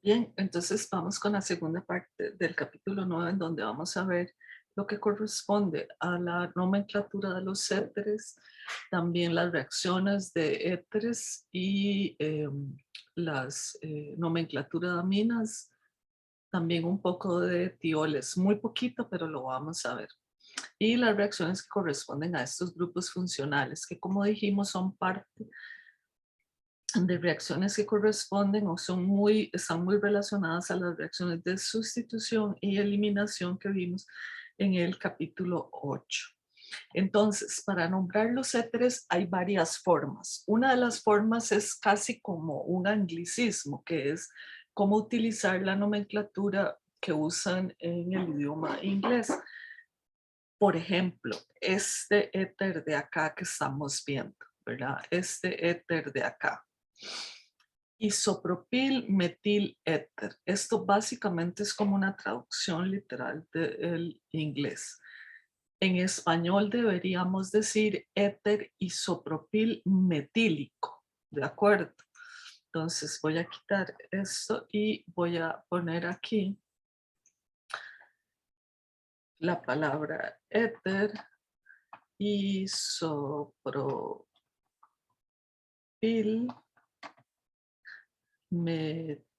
Bien, entonces vamos con la segunda parte del capítulo 9, en donde vamos a ver lo que corresponde a la nomenclatura de los éteres, también las reacciones de éteres y las nomenclaturas de aminas, también un poco de tioles, muy poquito, pero lo vamos a ver. Y las reacciones que corresponden a estos grupos funcionales, que como dijimos son parte de reacciones que corresponden o están muy relacionadas a las reacciones de sustitución y eliminación que vimos en el capítulo 8. Entonces, para nombrar los éteres hay varias formas. Una de las formas es casi como un anglicismo, que es cómo utilizar la nomenclatura que usan en el idioma inglés. Por ejemplo, este éter de acá que estamos viendo, ¿verdad? Este éter de acá. Isopropil metil éter. Esto básicamente es como una traducción literal del inglés. En español deberíamos decir éter isopropil metílico, ¿de acuerdo? Entonces voy a quitar esto y voy a poner aquí la palabra éter isopropil metílico,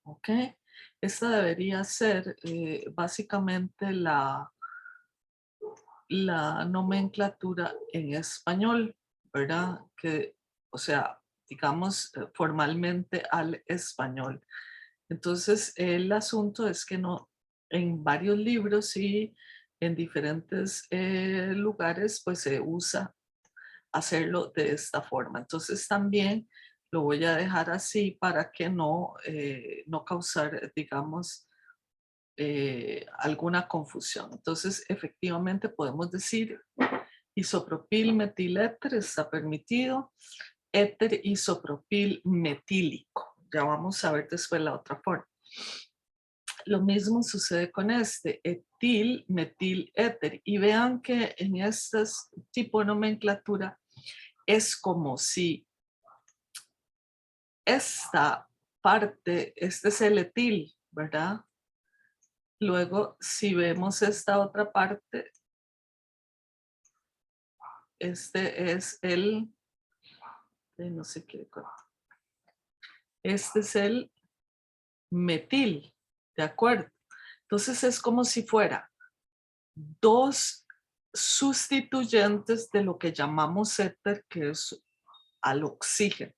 ¿ok? Esta debería ser básicamente la nomenclatura en español, ¿verdad? Que, o sea, digamos formalmente al español. Entonces, el asunto es que no, en varios libros y en diferentes lugares, pues se usa hacerlo de esta forma. Entonces, también lo voy a dejar así para que no causar, digamos, alguna confusión. Entonces, efectivamente podemos decir isopropil metiléter está permitido, éter isopropil metílico. Ya vamos a ver después la otra forma. Lo mismo sucede con este, etil, metil, éter. Y vean que en este tipo de nomenclatura es como si esta parte, este es el etil, ¿verdad? Luego, si vemos esta otra parte, este es no sé qué, este es el metil, ¿de acuerdo? Entonces es como si fuera dos sustituyentes de lo que llamamos éter, que es al oxígeno.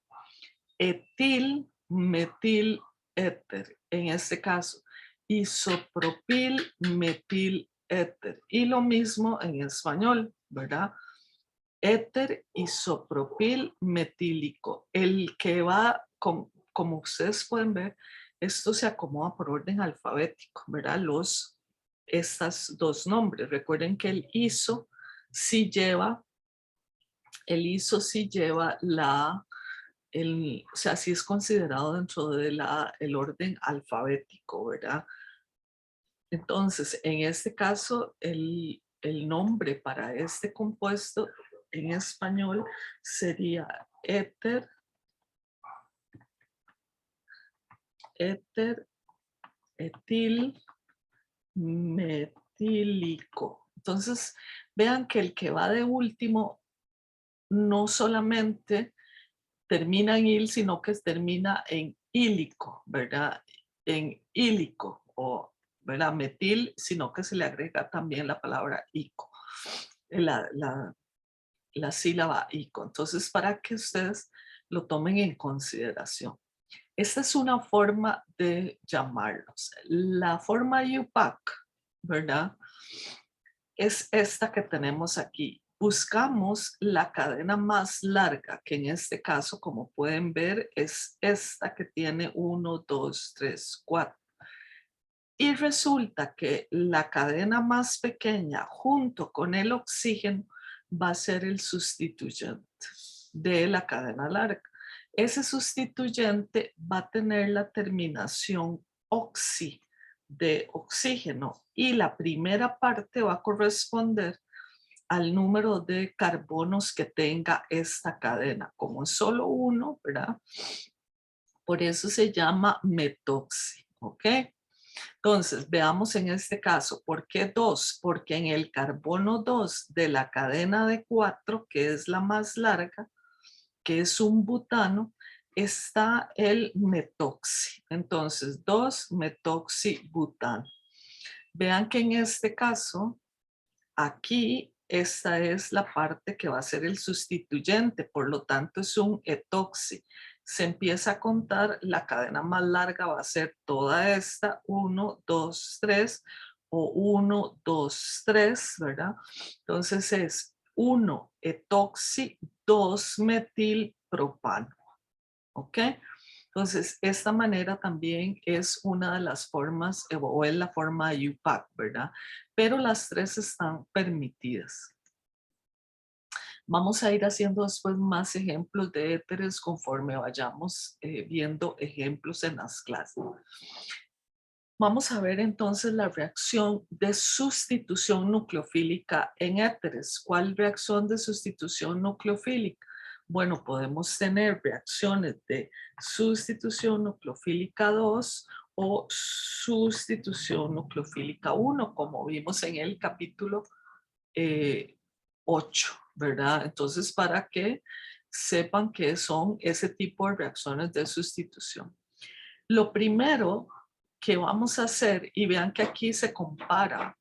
Etil, metil, éter, en este caso. Isopropil, metil, éter. Y lo mismo en español, ¿verdad? Éter isopropil metílico. El que va, como ustedes pueden ver, esto se acomoda por orden alfabético, ¿verdad? Estas dos nombres. Recuerden que el ISO sí lleva o sea, sí es considerado dentro de el orden alfabético, ¿verdad? Entonces, en este caso, el nombre para este compuesto en español sería éter etil metílico. Entonces, vean que el que va de último no solamente termina en il, sino que termina en ílico, ¿verdad? En ílico o, ¿verdad? Metil, sino que se le agrega también la palabra ico, la sílaba ico. Entonces, para que ustedes lo tomen en consideración. Esta es una forma de llamarlos. La forma UPAC, ¿verdad? Es esta que tenemos aquí. Buscamos la cadena más larga, que en este caso, como pueden ver, es esta que tiene 1, 2, 3, 4. Y resulta que la cadena más pequeña junto con el oxígeno va a ser el sustituyente de la cadena larga. Ese sustituyente va a tener la terminación oxi de oxígeno y la primera parte va a corresponder al número de carbonos que tenga esta cadena. Como es solo uno, ¿verdad? Por eso se llama metoxi, ¿ok? Entonces, veamos en este caso, ¿por qué 2? Porque en el carbono 2 de la cadena de 4, que es la más larga, que es un butano, está el metoxi. Entonces, 2-metoxibutano. Vean que en este caso, aquí, esta es la parte que va a ser el sustituyente, por lo tanto es un etoxi. Se empieza a contar, la cadena más larga va a ser toda esta, 1, 2, 3, o 1, 2, 3, ¿verdad? Entonces es 1-etoxi, 2-metilpropano, ¿ok? Entonces, esta manera también es una de las formas, o es la forma de UPAC, ¿verdad? Pero las tres están permitidas. Vamos a ir haciendo después más ejemplos de éteres conforme vayamos viendo ejemplos en las clases. Vamos a ver entonces la reacción de sustitución nucleofílica en éteres. ¿Cuál reacción de sustitución nucleofílica? Bueno, podemos tener reacciones de sustitución nucleofílica 2 o sustitución nucleofílica 1, como vimos en el capítulo 8, ¿verdad? Entonces, para que sepan qué son ese tipo de reacciones de sustitución. Lo primero que vamos a hacer, y vean que aquí se compara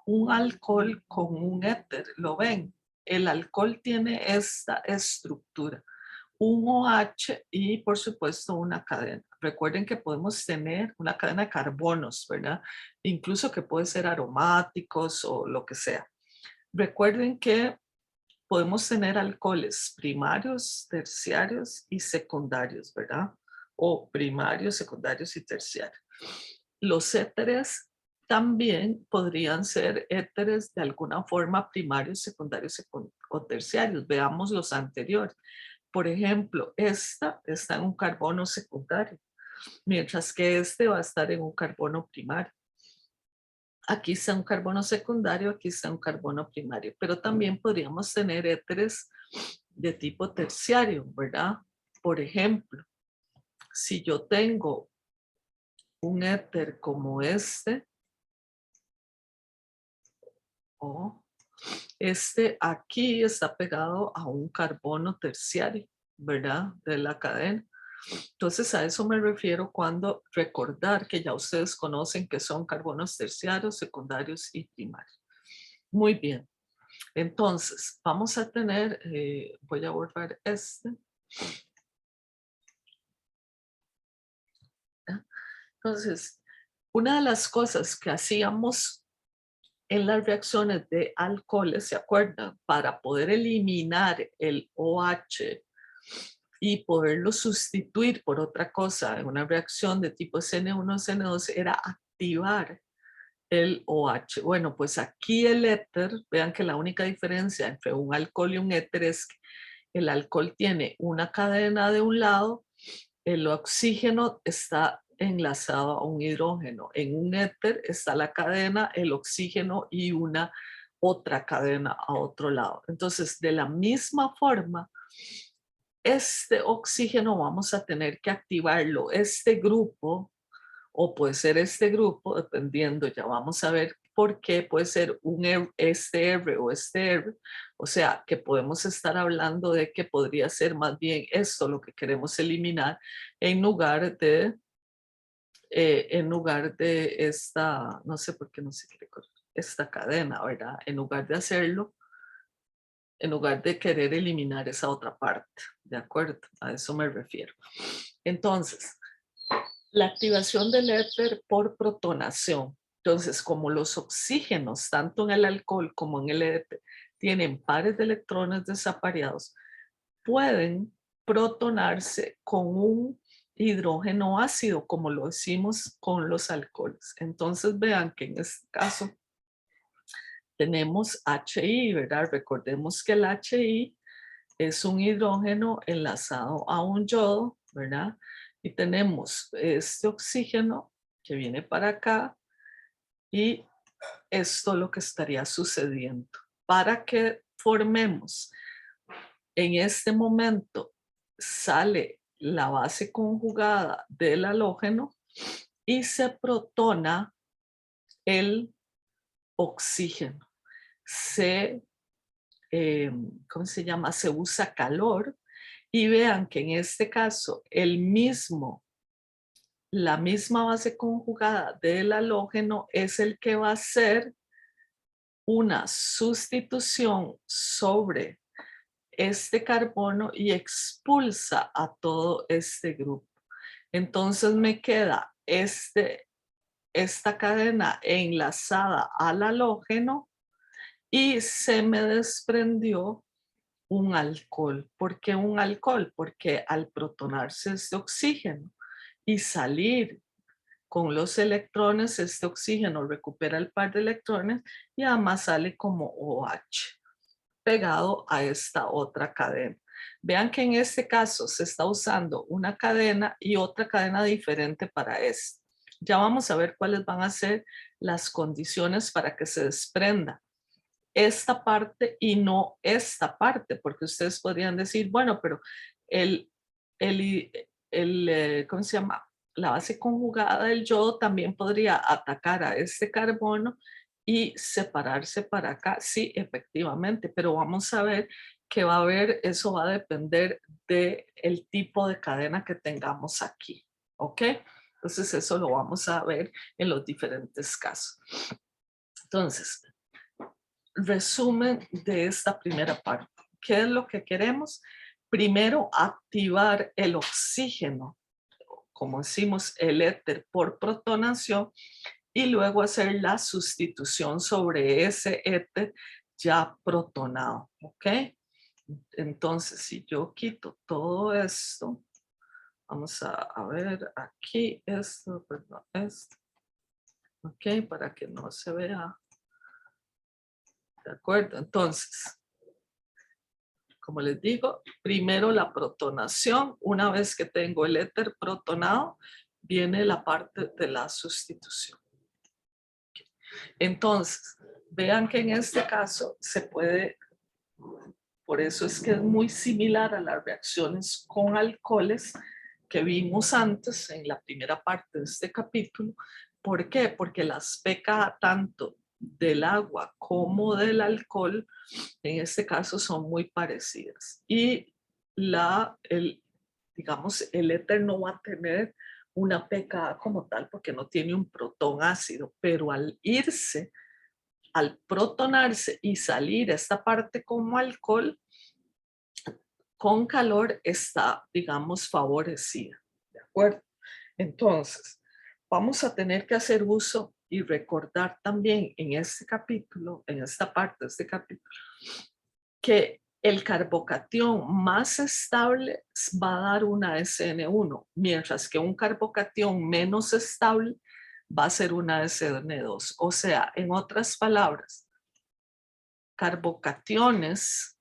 un alcohol con un éter, ¿lo ven? El alcohol tiene esta estructura, un OH y por supuesto una cadena. Recuerden que podemos tener una cadena de carbonos, ¿verdad? Incluso que puede ser aromáticos o lo que sea. Recuerden que podemos tener alcoholes primarios, terciarios y secundarios, ¿verdad? O primarios, secundarios y terciarios. Los éteres también podrían ser éteres de alguna forma primarios, secundarios o terciarios. Veamos los anteriores. Por ejemplo, esta está en un carbono secundario, mientras que este va a estar en un carbono primario. Aquí está un carbono secundario, aquí está un carbono primario, pero también podríamos tener éteres de tipo terciario, ¿verdad? Por ejemplo, si yo tengo un éter como este, o este aquí está pegado a un carbono terciario, ¿verdad? De la cadena. Entonces a eso me refiero cuando recordar que ya ustedes conocen que son carbonos terciarios, secundarios y primarios. Muy bien. Entonces, vamos a tener, voy a borrar este. Entonces, una de las cosas que hacíamos en las reacciones de alcoholes, ¿se acuerdan? Para poder eliminar el OH y poderlo sustituir por otra cosa en una reacción de tipo CN1-CN2 era activar el OH. Bueno, pues aquí el éter, vean que la única diferencia entre un alcohol y un éter es que el alcohol tiene una cadena de un lado, el oxígeno está enlazado a un hidrógeno. En un éter está la cadena, el oxígeno y una otra cadena a otro lado. Entonces, de la misma forma, este oxígeno vamos a tener que activarlo. Este grupo, o puede ser este grupo, dependiendo, ya vamos a ver por qué puede ser este R o este R. O sea, que podemos estar hablando de que podría ser más bien esto lo que queremos eliminar en lugar de esta, no sé por qué no se quiere correr, esta cadena, ¿verdad? En lugar de hacerlo, en lugar de querer eliminar esa otra parte, ¿de acuerdo? A eso me refiero. Entonces, la activación del éter por protonación. Entonces, como los oxígenos, tanto en el alcohol como en el éter, tienen pares de electrones desapareados, pueden protonarse con un hidrógeno ácido, como lo hicimos con los alcoholes. Entonces, vean que en este caso tenemos HI, ¿verdad? Recordemos que el HI es un hidrógeno enlazado a un yodo, ¿verdad? Y tenemos este oxígeno que viene para acá y esto es lo que estaría sucediendo. para que formemos, en este momento sale la base conjugada del halógeno y se protona el oxígeno. ¿Cómo se llama? Se usa calor y vean que en este caso la misma base conjugada del halógeno es el que va a hacer una sustitución sobre este carbono y expulsa a todo este grupo. Entonces me queda esta cadena enlazada al halógeno y se me desprendió un alcohol. ¿Por qué un alcohol? Porque al protonarse este oxígeno y salir con los electrones, este oxígeno recupera el par de electrones y además sale como OH pegado a esta otra cadena. Vean que en este caso se está usando una cadena y otra cadena diferente para esto. Ya vamos a ver cuáles van a ser las condiciones para que se desprenda esta parte y no esta parte, porque ustedes podrían decir, bueno, pero ¿cómo se llama? La base conjugada del yodo también podría atacar a este carbono y separarse para acá. Sí, efectivamente, pero vamos a ver que va a haber, eso va a depender del tipo de cadena que tengamos aquí, ¿ok? Entonces eso lo vamos a ver en los diferentes casos. Entonces, resumen de esta primera parte. ¿Qué es lo que queremos? Primero, activar el oxígeno, como decimos, el éter por protonación, y luego hacer la sustitución sobre ese éter ya protonado, ¿ok? Entonces, si yo quito todo esto, vamos a ver aquí esto, perdón, esto, ¿ok? Para que no se vea. ¿De acuerdo? Entonces, como les digo, primero la protonación. Una vez que tengo el éter protonado, viene la parte de la sustitución. Entonces, vean que en este caso se puede, por eso es que es muy similar a las reacciones con alcoholes que vimos antes en la primera parte de este capítulo. ¿Por qué? Porque las pKa tanto del agua como del alcohol en este caso son muy parecidas. Y digamos, el éter no va a tener una pKa como tal porque no tiene un protón ácido, pero al irse, al protonarse y salir esta parte como alcohol, con calor está, digamos, favorecida. ¿De acuerdo? Entonces, vamos a tener que hacer uso y recordar también en este capítulo, en esta parte de este capítulo, que el carbocatión más estable va a dar una SN1, mientras que un carbocatión menos estable va a ser una SN2. O sea, en otras palabras, carbocationes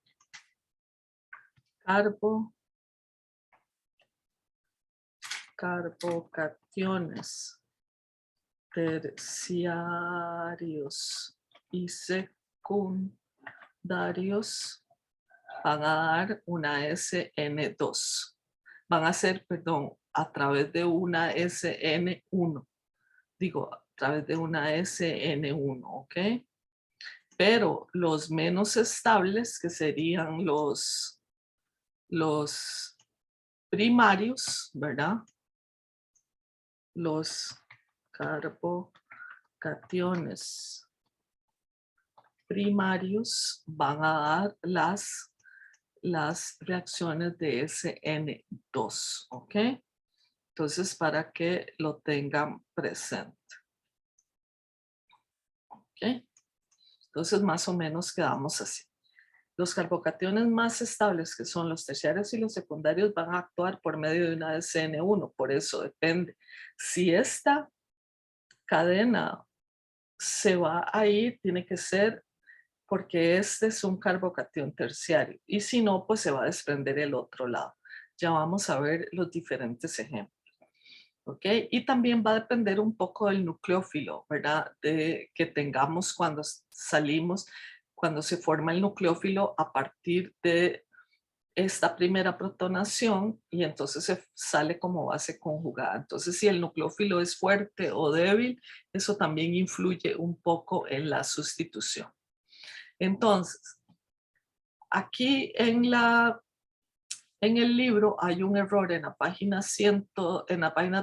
terciarios y secundarios van a dar una SN2. Van a ser, perdón, a través de una SN1. Digo, a través de una SN1, ¿ok? Pero los menos estables, que serían los primarios, ¿verdad? Los carbocationes primarios van a dar las reacciones de SN2, ¿ok? Entonces, para que lo tengan presente. ¿Ok? Entonces, más o menos quedamos así. Los carbocationes más estables, que son los terciarios y los secundarios, van a actuar por medio de una SN1. Por eso depende. Si esta cadena se va a ir, tiene que ser porque este es un carbocatión terciario. Y si no, pues se va a desprender el otro lado. Ya vamos a ver los diferentes ejemplos. ¿Ok? Y también va a depender un poco del nucleófilo, ¿verdad? Que tengamos cuando salimos, cuando se forma el nucleófilo a partir de esta primera protonación y entonces se sale como base conjugada. Entonces, si el nucleófilo es fuerte o débil, eso también influye un poco en la sustitución. Entonces, aquí en el libro hay un error en la página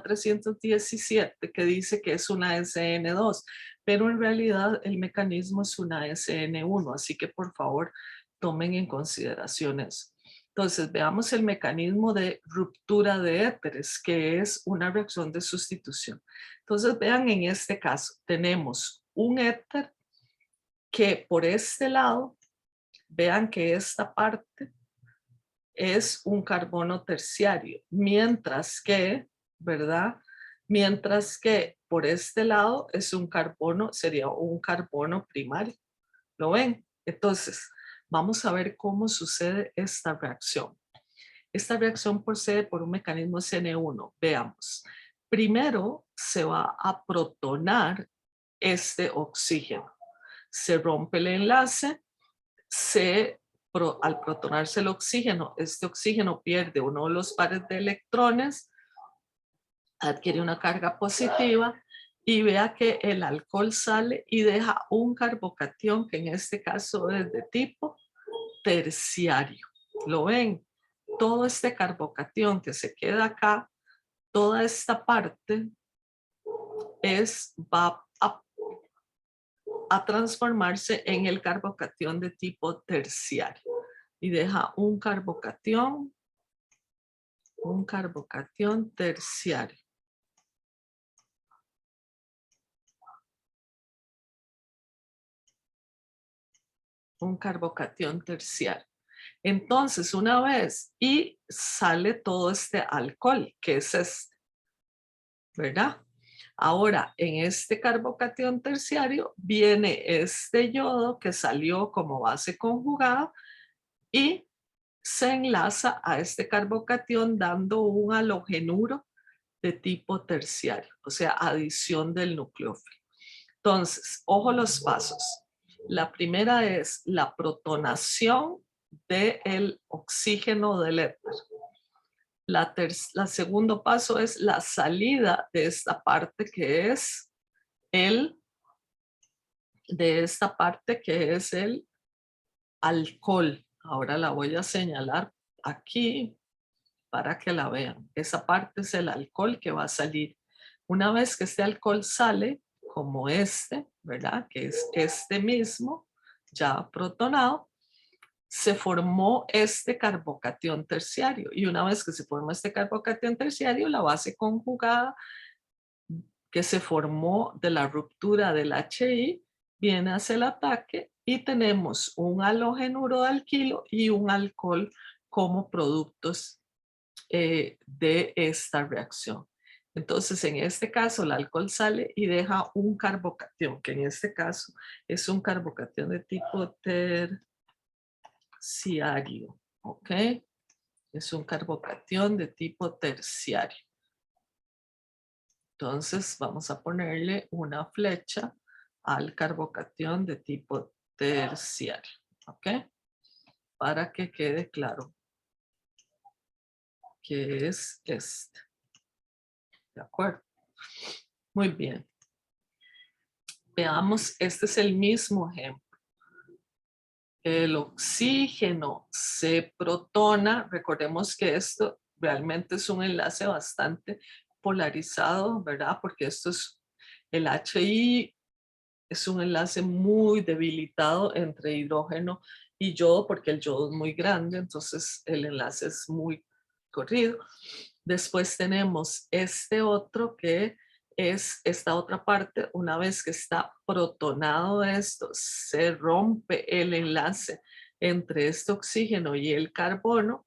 317 que dice que es una SN2, pero en realidad el mecanismo es una SN1, así que por favor tomen en consideración eso. Entonces veamos el mecanismo de ruptura de éteres, que es una reacción de sustitución. Entonces vean, en este caso tenemos un éter que por este lado, vean que esta parte es un carbono terciario, mientras que, ¿verdad? Mientras que por este lado es un carbono, sería un carbono primario. ¿Lo ven? Entonces, vamos a ver cómo sucede esta reacción. Esta reacción procede por un mecanismo SN1. Veamos. Primero se va a protonar este oxígeno. Se rompe el enlace, al protonarse el oxígeno, este oxígeno pierde uno de los pares de electrones, adquiere una carga positiva y vea que el alcohol sale y deja un carbocatión que en este caso es de tipo terciario. ¿Lo ven? Todo este carbocatión que se queda acá, toda esta parte va a transformarse en el carbocatión de tipo terciario y deja un carbocatión terciario. Un carbocatión terciario. Entonces, una vez, y sale todo este alcohol, que es este, ¿verdad? Ahora, en este carbocatión terciario viene este yodo que salió como base conjugada y se enlaza a este carbocatión dando un halogenuro de tipo terciario, o sea, adición del nucleófilo. Entonces, ojo los pasos. La primera es la protonación del oxígeno del éter. La segundo paso es la salida de esta parte que es el alcohol. Ahora la voy a señalar aquí para que la vean. Esa parte es el alcohol que va a salir. Una vez que este alcohol sale, como este, ¿verdad? Que es este mismo, ya protonado, se formó este carbocatión terciario. Y una vez que se formó este carbocatión terciario, la base conjugada que se formó de la ruptura del HI viene hacia el ataque y tenemos un halogenuro de alquilo y un alcohol como productos de esta reacción. Entonces, en este caso, el alcohol sale y deja un carbocatión, que en este caso es un carbocatión de tipo terciario, ¿ok? Es un carbocatión de tipo terciario. Entonces, vamos a ponerle una flecha al carbocatión de tipo terciario, ¿ok? Para que quede claro que es este. ¿De acuerdo? Muy bien. Veamos, este es el mismo ejemplo. El oxígeno se protona. Recordemos que esto realmente es un enlace bastante polarizado, ¿verdad? Porque esto es el HI, es un enlace muy debilitado entre hidrógeno y yodo, porque el yodo es muy grande, entonces el enlace es muy corrido. Después tenemos este otro que es esta otra parte. Una vez que está protonado esto, se rompe el enlace entre este oxígeno y el carbono.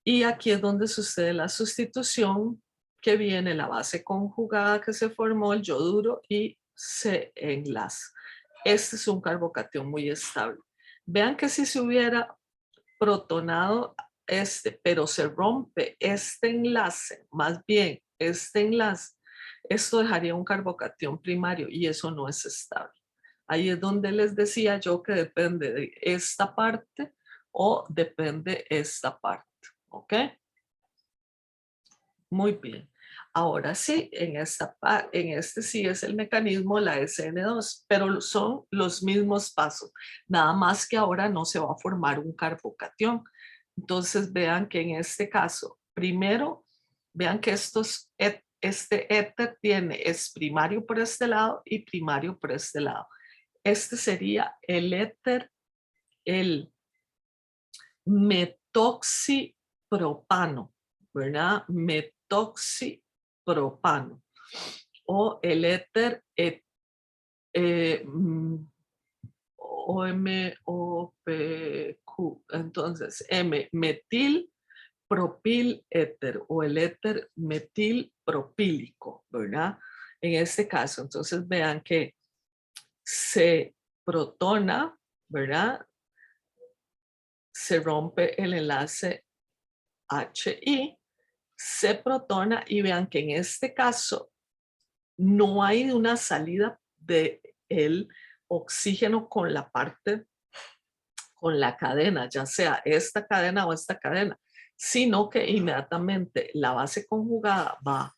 Y aquí es donde sucede la sustitución, que viene la base conjugada que se formó, el yoduro, y se enlaza. Este es un carbocatión muy estable. Vean que si se hubiera protonado pero se rompe este enlace, más bien este enlace, esto dejaría un carbocatión primario y eso no es estable. Ahí es donde les decía yo que depende de esta parte o depende esta parte. ¿Ok? Muy bien. Ahora sí, en este sí es el mecanismo, la SN2, pero son los mismos pasos. Nada más que ahora no se va a formar un carbocatión. Entonces vean que en este caso, primero, vean que este éter es primario por este lado y primario por este lado. Este sería el éter, el metoxipropano, ¿verdad? Metoxipropano. O el éter OMOPQ. Entonces, metil propil éter o el éter metil propílico, ¿verdad? En este caso, entonces vean que se protona, ¿verdad? Se rompe el enlace HI, se protona y vean que en este caso no hay una salida del oxígeno con la parte, con la cadena, ya sea esta cadena o esta cadena, sino que inmediatamente la base conjugada va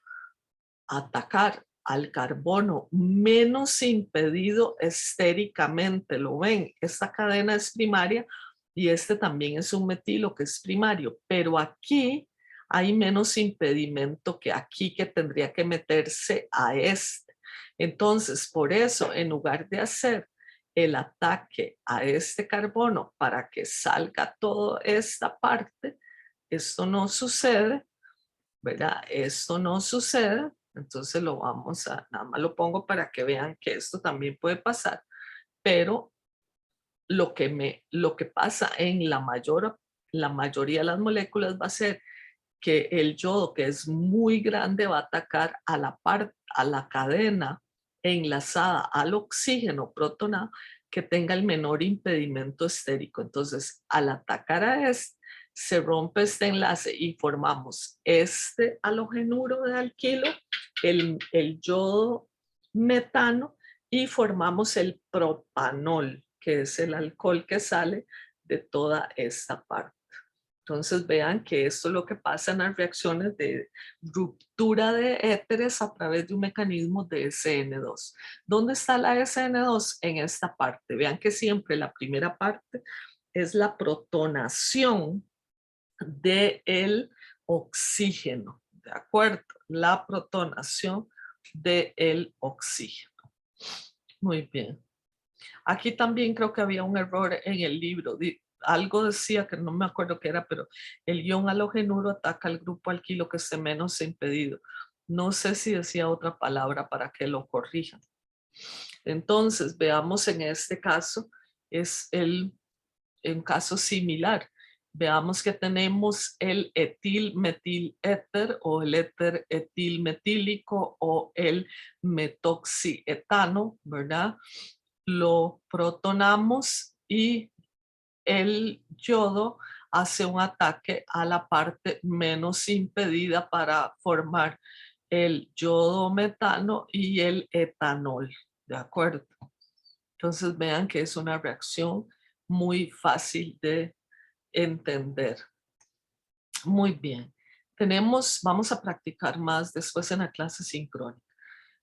a atacar al carbono menos impedido estéricamente. ¿Lo ven? Esta cadena es primaria y este también es un metilo que es primario, pero aquí hay menos impedimento que aquí, que tendría que meterse a este. Entonces, por eso, en lugar de hacer el ataque a este carbono para que salga toda esta parte, esto no sucede, ¿verdad? Esto no sucede, entonces lo vamos a, nada más lo pongo para que vean que esto también puede pasar, pero lo que pasa en la mayoría de las moléculas va a ser que el yodo, que es muy grande, va a atacar a la cadena enlazada al oxígeno protonado que tenga el menor impedimento estérico. Entonces, al atacar a este, se rompe este enlace y formamos este halogenuro de alquilo, el yodo metano, y formamos el propanol, que es el alcohol que sale de toda esta parte. Entonces vean que esto es lo que pasa en las reacciones de ruptura de éteres a través de un mecanismo de SN2. ¿Dónde está la SN2? En esta parte. Vean que siempre la primera parte es la protonación del oxígeno, ¿de acuerdo? La protonación del oxígeno. Muy bien. Aquí también creo que había un error en el libro. Algo decía que no me acuerdo qué era, pero el ion halogenuro ataca al grupo alquilo que esté menos impedido. No sé si decía otra palabra para que lo corrijan. Entonces, veamos en este caso, es en caso similar. Veamos que tenemos el etil metil éter o el éter etil metílico o el metoxietano, ¿verdad? Lo protonamos y el yodo hace un ataque a la parte menos impedida para formar el yodo metano y el etanol, ¿de acuerdo? Entonces vean que es una reacción muy fácil de entender. Muy bien. Vamos a practicar más después en la clase sincrónica.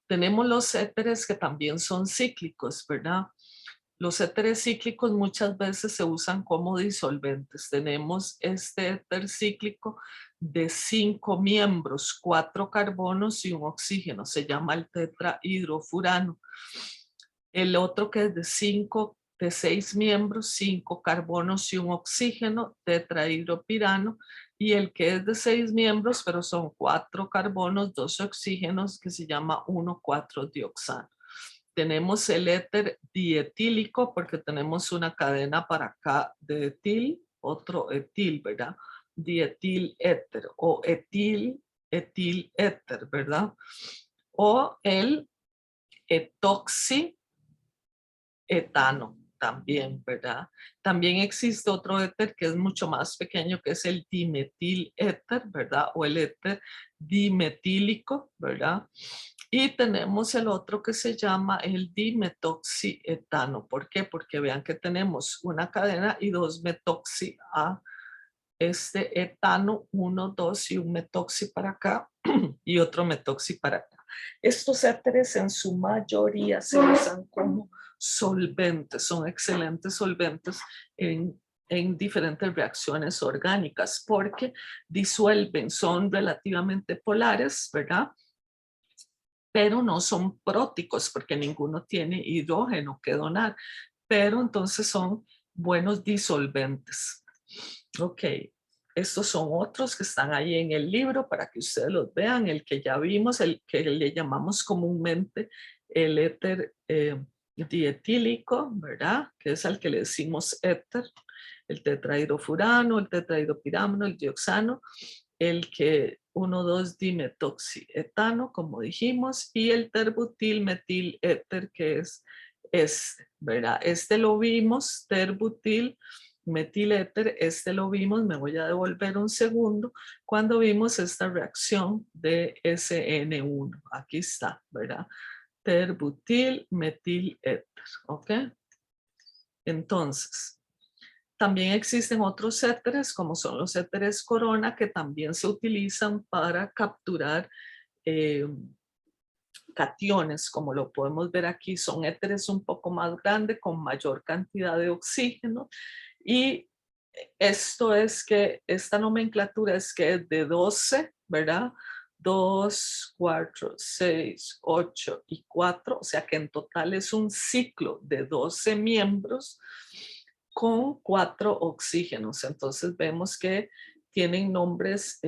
Tenemos los éteres que también son cíclicos, ¿verdad? Los éteres cíclicos muchas veces se usan como disolventes. Tenemos este éter cíclico de 5 miembros, 4 carbonos y un oxígeno. Se llama el tetrahidrofurano. El otro que es de 6 miembros, 5 carbonos y un oxígeno, tetrahidropirano. Y el que es de 6 miembros, pero son 4 carbonos, 2 oxígenos, que se llama 1,4-dioxano. Tenemos el éter dietílico porque tenemos una cadena para acá de etil, otro etil, ¿verdad? Dietil éter o etil éter, ¿verdad? O el etoxietano también, ¿verdad? También existe otro éter que es mucho más pequeño, que es el dimetil éter, ¿verdad? O el éter dimetílico, ¿verdad? Y tenemos el otro que se llama el dimetoxietano. ¿Por qué? Porque vean que tenemos una cadena y dos metoxi a etano, 1, 2 y un metoxi para acá y otro metoxi para acá. Estos éteres en su mayoría se usan como solventes, son excelentes solventes en diferentes reacciones orgánicas porque disuelven, son relativamente polares, ¿verdad? Pero no son próticos porque ninguno tiene hidrógeno que donar, pero entonces son buenos disolventes. Ok, estos son otros que están ahí en el libro para que ustedes los vean. El que ya vimos, el que le llamamos comúnmente el éter dietílico, ¿verdad? Que es al que le decimos éter, el tetrahidrofurano, el tetrahidropirámano, el dioxano, el que 1,2-dimetoxietano, como dijimos, y el terbutil metil éter, que es este, ¿verdad? Este lo vimos, terbutil metiléter, este lo vimos, me voy a devolver un segundo, cuando vimos esta reacción de SN1. Aquí está, ¿verdad? Terbutil metiléter, ¿ok? Entonces, también existen otros éteres, como son los éteres corona, que también se utilizan para capturar cationes, como lo podemos ver aquí, son éteres un poco más grandes, con mayor cantidad de oxígeno. Y esto es que esta nomenclatura es que es de 12, ¿verdad? 2, 4, 6, 8 y 4, o sea que en total es un ciclo de 12 miembros con 4 oxígenos. Entonces vemos que tienen nombres,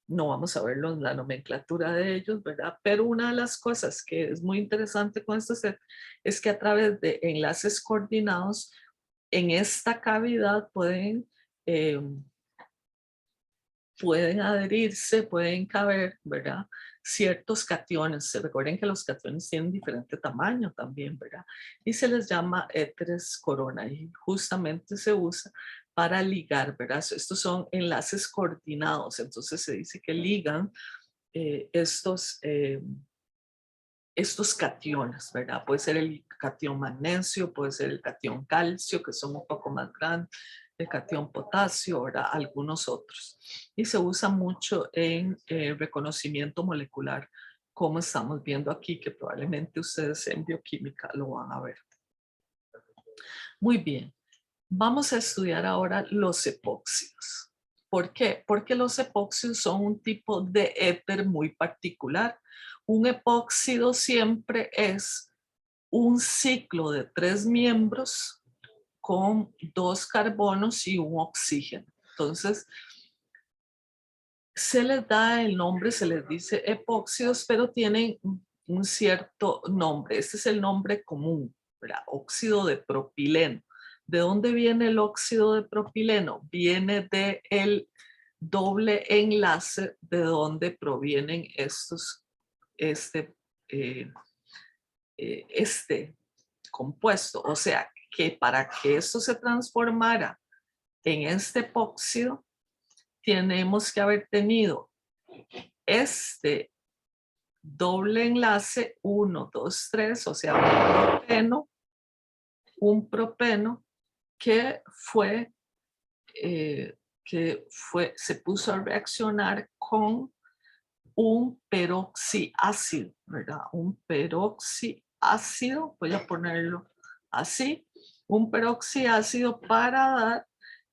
no vamos a verlo en la nomenclatura de ellos, ¿verdad? Pero una de las cosas que es muy interesante con esto es que a través de enlaces coordinados en esta cavidad pueden adherirse, pueden caber, ¿verdad? Ciertos cationes. Se recuerden que los cationes tienen diferente tamaño también, ¿verdad? Y se les llama éteres corona y justamente se usa para ligar, ¿verdad? Estos son enlaces coordinados, entonces se dice que ligan estos cationes, ¿verdad? Puede ser el catión magnesio, puede ser el catión calcio, que son un poco más grandes, el catión potasio, ¿verdad? Algunos otros. Y se usa mucho en reconocimiento molecular, como estamos viendo aquí, que probablemente ustedes en bioquímica lo van a ver. Muy bien, vamos a estudiar ahora los epóxidos. ¿Por qué? Porque los epóxidos son un tipo de éter muy particular. Un epóxido siempre es un ciclo de 3 miembros con 2 carbonos y un oxígeno. Entonces, se les da el nombre, se les dice epóxidos, pero tienen un cierto nombre. Este es el nombre común, ¿verdad? Óxido de propileno. ¿De dónde viene el óxido de propileno? Viene del doble enlace de donde provienen eh, este compuesto. O sea, que para que esto se transformara en este epóxido, tenemos que haber tenido este doble enlace 1, 2, 3, o sea, un propeno que se puso a reaccionar con un peroxiácido, ¿verdad? Un peroxiácido, voy a ponerlo así, un peroxiácido para dar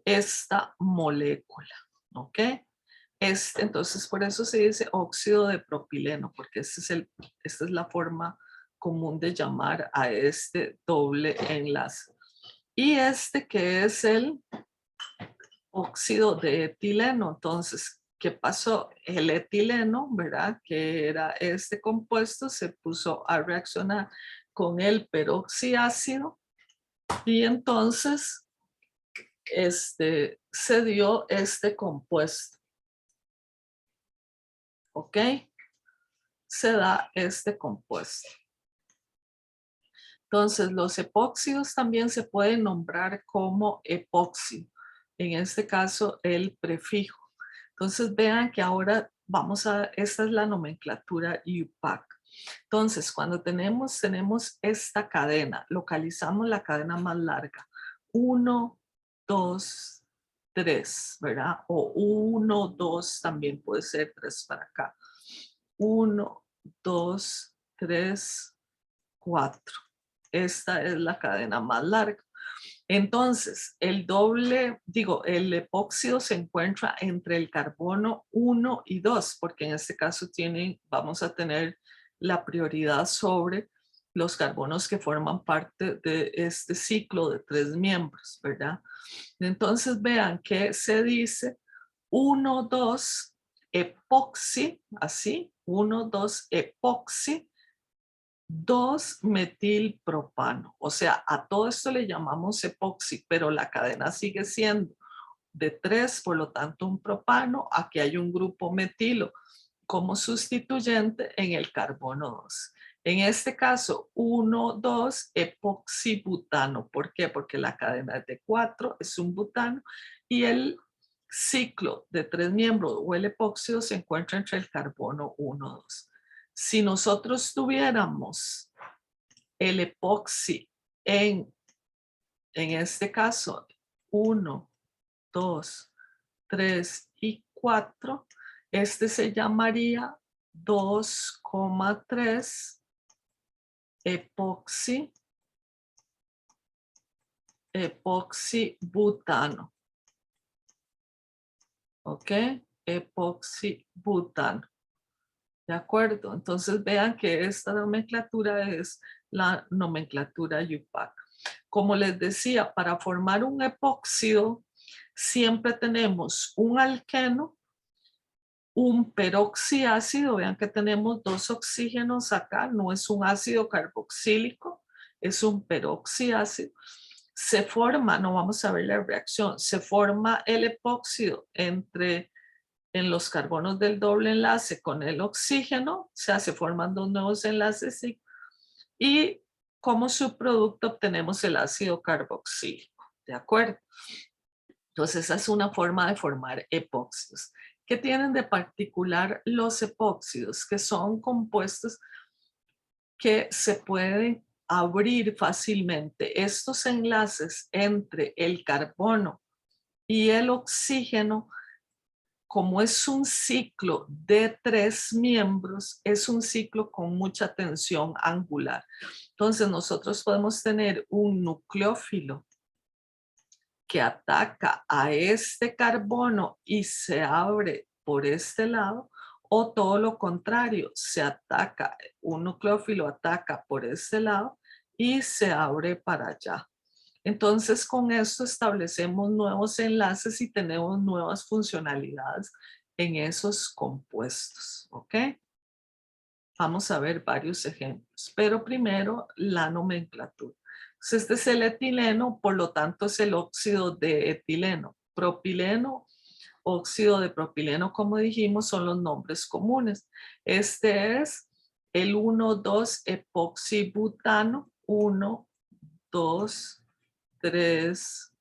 esta molécula, ¿ok? Entonces, por eso se dice óxido de propileno, porque esta es la forma común de llamar a este doble enlace. Y este que es el óxido de etileno. Entonces, ¿qué pasó? El etileno, ¿verdad? Que era este compuesto, se puso a reaccionar con el peroxiácido y entonces se dio este compuesto. ¿Ok? Se da este compuesto. Entonces, los epóxidos también se pueden nombrar como epóxido. En este caso, el prefijo. Entonces, vean que ahora esta es la nomenclatura IUPAC. Entonces, cuando tenemos esta cadena, localizamos la cadena más larga. 1, 2, 3, ¿verdad? O 1, 2 también puede ser 3 para acá. 1, 2, 3, 4. Esta es la cadena más larga. Entonces, el epóxido se encuentra entre el carbono 1 y 2, porque en este caso vamos a tener la prioridad sobre los carbonos que forman parte de este ciclo de 3 miembros, ¿verdad? Entonces, vean que se dice 1, 2, epoxi, así, 1, 2, epoxi, 2-metilpropano. O sea, a todo esto le llamamos epoxi, pero la cadena sigue siendo de 3, por lo tanto un propano. Aquí hay un grupo metilo como sustituyente en el carbono 2. En este caso, 1, 2, epoxibutano. ¿Por qué? Porque la cadena es de 4, es un butano, y el ciclo de 3 miembros o el epóxido se encuentra entre el carbono 1, 2. Si nosotros tuviéramos el epoxi en este caso 1, 2, 3 y 4, este se llamaría 2,3 epoxibutano. ¿Ok? Epoxibutano. ¿De acuerdo? Entonces vean que esta nomenclatura es la nomenclatura IUPAC. Como les decía, para formar un epóxido siempre tenemos un alqueno, un peroxiácido. Vean que tenemos 2 oxígenos acá, no es un ácido carboxílico, es un peroxiácido. Se forma, no vamos a ver la reacción, se forma el epóxido en los carbonos del doble enlace con el oxígeno, o sea, se forman 2 nuevos enlaces y como subproducto obtenemos el ácido carboxílico, ¿de acuerdo? Entonces esa es una forma de formar epóxidos. ¿Qué tienen de particular los epóxidos? Que son compuestos que se pueden abrir fácilmente. Estos enlaces entre el carbono y el oxígeno, como es un ciclo de 3 miembros, es un ciclo con mucha tensión angular. Entonces nosotros podemos tener un nucleófilo que ataca a este carbono y se abre por este lado, o todo lo contrario, un nucleófilo ataca por este lado y se abre para allá. Entonces con esto establecemos nuevos enlaces y tenemos nuevas funcionalidades en esos compuestos, ¿ok? Vamos a ver varios ejemplos, pero primero la nomenclatura. Entonces, este es el etileno, por lo tanto es el óxido de etileno. Propileno, óxido de propileno, como dijimos, son los nombres comunes. Este es el 1,2-epoxibutano, 1, 2, 3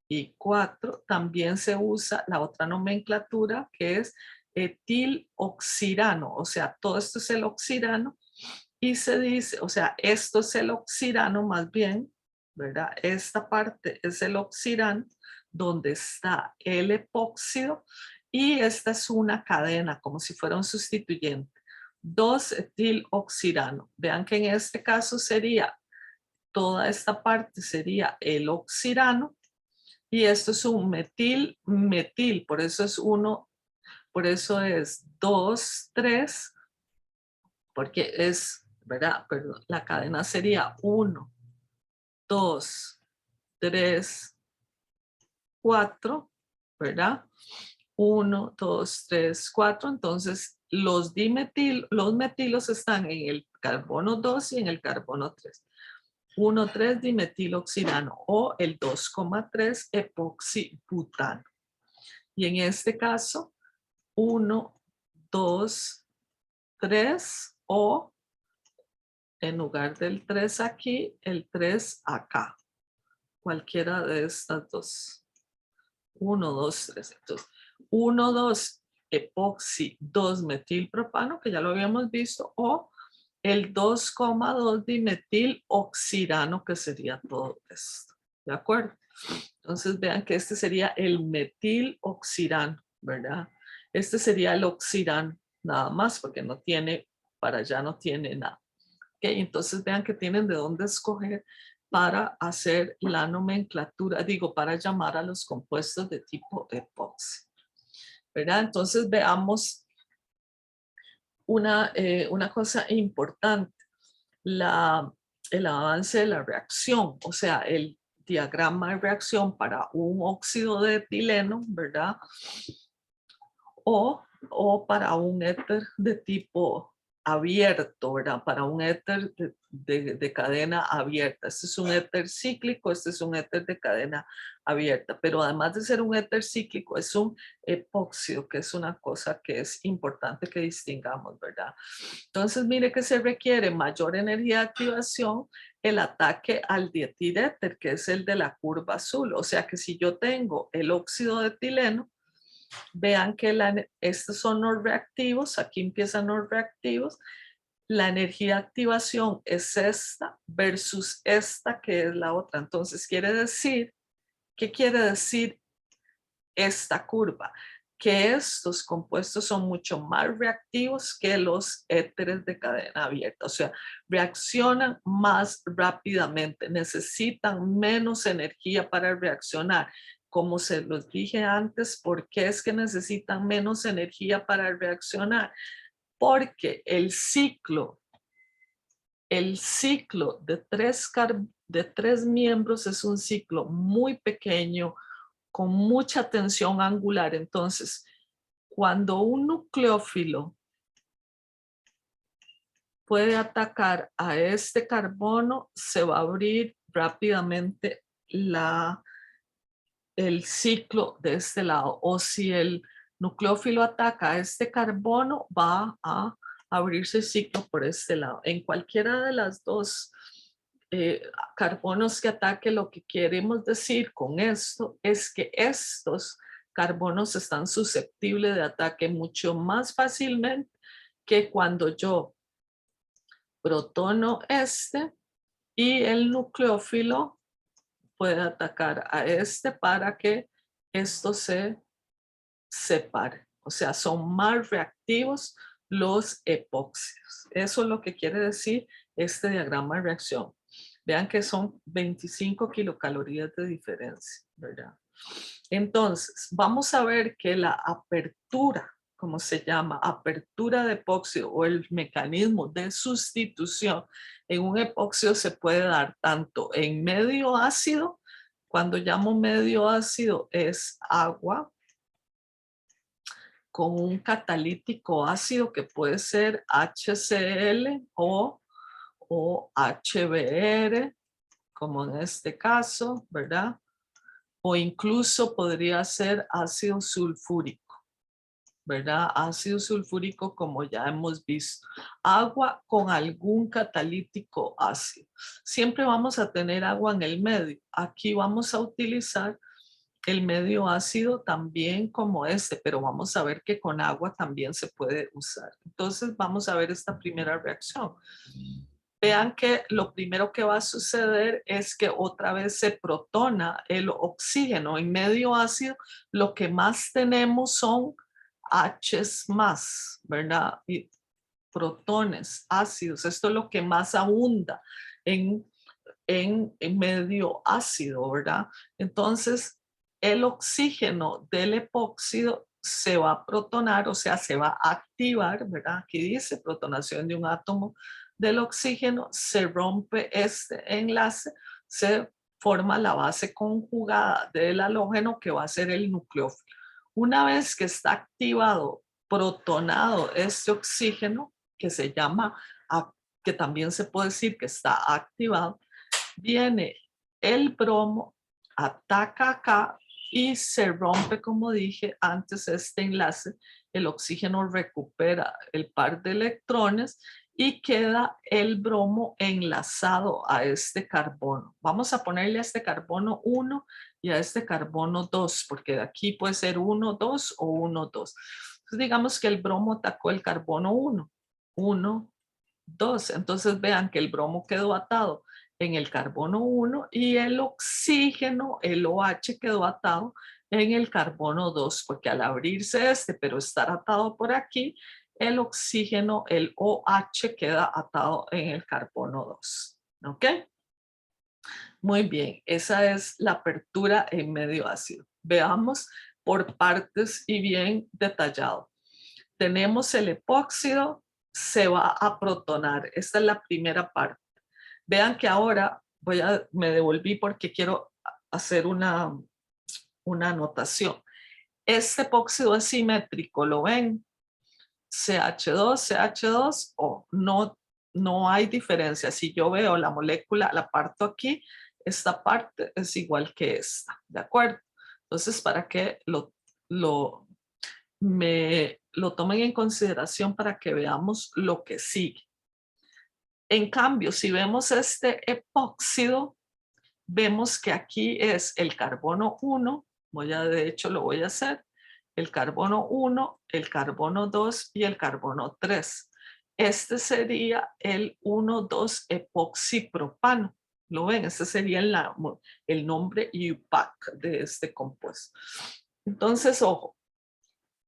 y 4. También se usa la otra nomenclatura que es etiloxirano, o sea, todo esto es el oxirano y se dice, o sea, esto es el oxirano más bien, ¿verdad? Esta parte es el oxirano donde está el epóxido y esta es una cadena como si fuera un sustituyente. 2-etiloxirano. Vean que en este caso sería, toda esta parte sería el oxirano y esto es un metil, por eso es 2, 3, porque es, ¿verdad? Perdón, la cadena sería 1, 2, 3, 4, ¿verdad? 1, 2, 3, 4. Entonces, los metilos están en el carbono 2 y en el carbono 3. 1,3 dimetiloxirano o el 2,3 epoxibutano. Y en este caso, 1, 2, 3 o en lugar del 3 aquí, el 3 acá. Cualquiera de estas dos. 1, 2, 3. Entonces, 1, 2 epoxi 2 metilpropano, que ya lo habíamos visto, o el 2,2 dimetiloxirano, que sería todo esto. ¿De acuerdo? Entonces vean que este sería el metiloxirano, ¿verdad? Este sería el oxirano, nada más, porque no tiene, para allá no tiene nada. ¿Okay? Entonces vean que tienen de dónde escoger para hacer la nomenclatura, digo, para llamar a los compuestos de tipo epoxi, ¿verdad? Entonces veamos una cosa importante, el avance de la reacción, o sea, el diagrama de reacción para un óxido de etileno, ¿verdad? O para un éter de tipo abierto, ¿verdad? Para un éter de cadena abierta. Este es un éter cíclico, este es un éter de cadena abierta, pero además de ser un éter cíclico, es un epóxido, que es una cosa que es importante que distingamos, ¿verdad? Entonces, mire que se requiere mayor energía de activación el ataque al dietiléter, que es el de la curva azul. O sea que si yo tengo el óxido de etileno, vean que estos son los reactivos, aquí empiezan los reactivos, la energía de activación es esta versus esta que es la otra. Entonces quiere decir, ¿qué quiere decir esta curva? Que estos compuestos son mucho más reactivos que los éteres de cadena abierta, o sea, reaccionan más rápidamente, necesitan menos energía para reaccionar. Como se los dije antes, ¿por qué es que necesitan menos energía para reaccionar? Porque el ciclo de tres miembros es un ciclo muy pequeño, con mucha tensión angular. Entonces, cuando un nucleófilo puede atacar a este carbono, se va a abrir rápidamente el ciclo de este lado. O si el nucleófilo ataca a este carbono, va a abrirse el ciclo por este lado. En cualquiera de las dos carbonos que ataque, lo que queremos decir con esto es que estos carbonos están susceptibles de ataque mucho más fácilmente que cuando yo protono este y el nucleófilo puede atacar a este para que esto se separe. O sea, son más reactivos los epóxidos. Eso es lo que quiere decir este diagrama de reacción. Vean que son 25 kilocalorías de diferencia, ¿verdad? Entonces, vamos a ver que la apertura, como se llama, apertura de epóxido o el mecanismo de sustitución en un epóxido se puede dar tanto en medio ácido, cuando llamo medio ácido es agua, con un catalítico ácido que puede ser HCl o HBr, como en este caso, ¿verdad? O incluso podría ser ácido sulfúrico, ¿verdad? Ácido sulfúrico, como ya hemos visto. Agua con algún catalítico ácido. Siempre vamos a tener agua en el medio. Aquí vamos a utilizar el medio ácido también como este, pero vamos a ver que con agua también se puede usar. Entonces vamos a ver esta primera reacción. Vean que lo primero que va a suceder es que otra vez se protona el oxígeno. En medio ácido lo que más tenemos son H's más, ¿verdad? Y protones, ácidos. Esto es lo que más abunda en medio ácido, ¿verdad? Entonces, el oxígeno del epóxido se va a protonar, o sea, se va a activar, ¿verdad? Aquí dice protonación de un átomo del oxígeno, se rompe este enlace, se forma la base conjugada del halógeno que va a ser el nucleófilo. Una vez que está activado, protonado este oxígeno, que se llama, que también se puede decir que está activado, viene el bromo, ataca acá y se rompe, como dije antes, este enlace. El oxígeno recupera el par de electrones y queda el bromo enlazado a este carbono. Vamos a ponerle a este carbono 1 y a este carbono 2, porque de aquí puede ser 1, 2 o 1, 2. Entonces digamos que el bromo atacó el carbono 1, 1, 2. Entonces vean que el bromo quedó atado en el carbono 1 y el oxígeno, el OH, quedó atado en el carbono 2, porque al abrirse pero estar atado por aquí, el oxígeno, el OH, queda atado en el carbono 2. ¿Ok? Muy bien, esa es la apertura en medio ácido. Veamos por partes y bien detallado. Tenemos el epóxido, se va a protonar. Esta es la primera parte. Vean que ahora me devolví porque quiero hacer una anotación. Este epóxido es simétrico, ¿lo ven? CH2, CH2, o no hay diferencia. Si yo veo la molécula, la parto aquí, esta parte es igual que esta, ¿de acuerdo? Entonces, para que lo tomen en consideración para que veamos lo que sigue. En cambio, si vemos este epóxido, vemos que aquí es el carbono 1, de hecho lo voy a hacer, el carbono 1, el carbono 2 y el carbono 3. Este sería el 1,2 epoxipropano. ¿Lo ven? Este sería el nombre IUPAC de este compuesto. Entonces, ojo,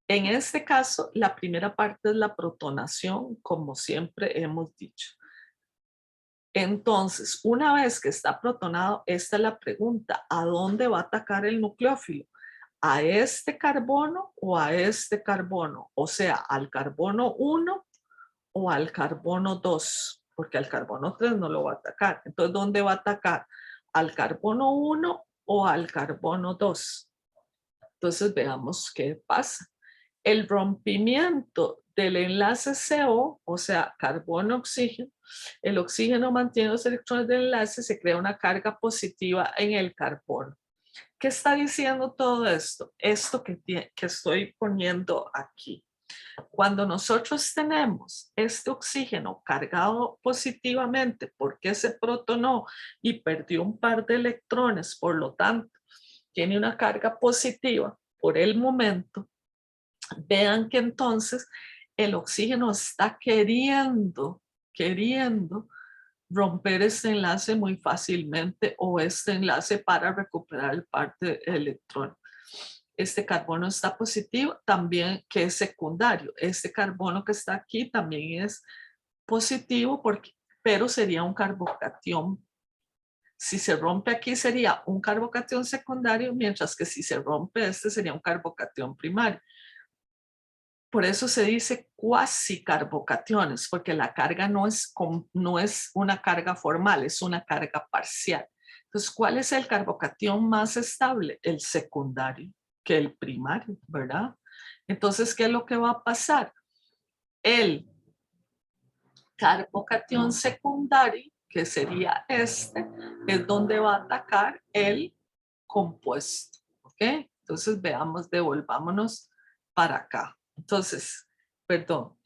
en este caso, la primera parte es la protonación, como siempre hemos dicho. Entonces, una vez que está protonado, esta es la pregunta: ¿a dónde va a atacar el nucleófilo? ¿A este carbono o a este carbono? O sea, ¿al carbono 1 o al carbono 2? Porque al carbono 3 no lo va a atacar. Entonces, ¿dónde va a atacar? ¿Al carbono 1 o al carbono 2? Entonces, veamos qué pasa. El rompimiento del enlace CO, o sea, carbono-oxígeno, el oxígeno mantiene los electrones del enlace, se crea una carga positiva en el carbono. ¿Qué está diciendo todo esto? Esto que estoy poniendo aquí. Cuando nosotros tenemos este oxígeno cargado positivamente porque se protonó y perdió un par de electrones, por lo tanto, tiene una carga positiva por el momento, vean que entonces el oxígeno está queriendo romper este enlace muy fácilmente, o este enlace para recuperar el par de electrones. Este carbono está positivo, también que es secundario. Este carbono que está aquí también es positivo, pero sería un carbocatión. Si se rompe aquí sería un carbocatión secundario, mientras que si se rompe este sería un carbocatión primario. Por eso se dice cuasi carbocationes, porque la carga no es una carga formal, es una carga parcial. Entonces, ¿cuál es el carbocatión más estable? El secundario que el primario, ¿verdad? Entonces, ¿qué es lo que va a pasar? El carbocatión secundario, que sería este, es donde va a atacar el compuesto, ¿ok? Entonces, devolvámonos para acá. Entonces, perdón,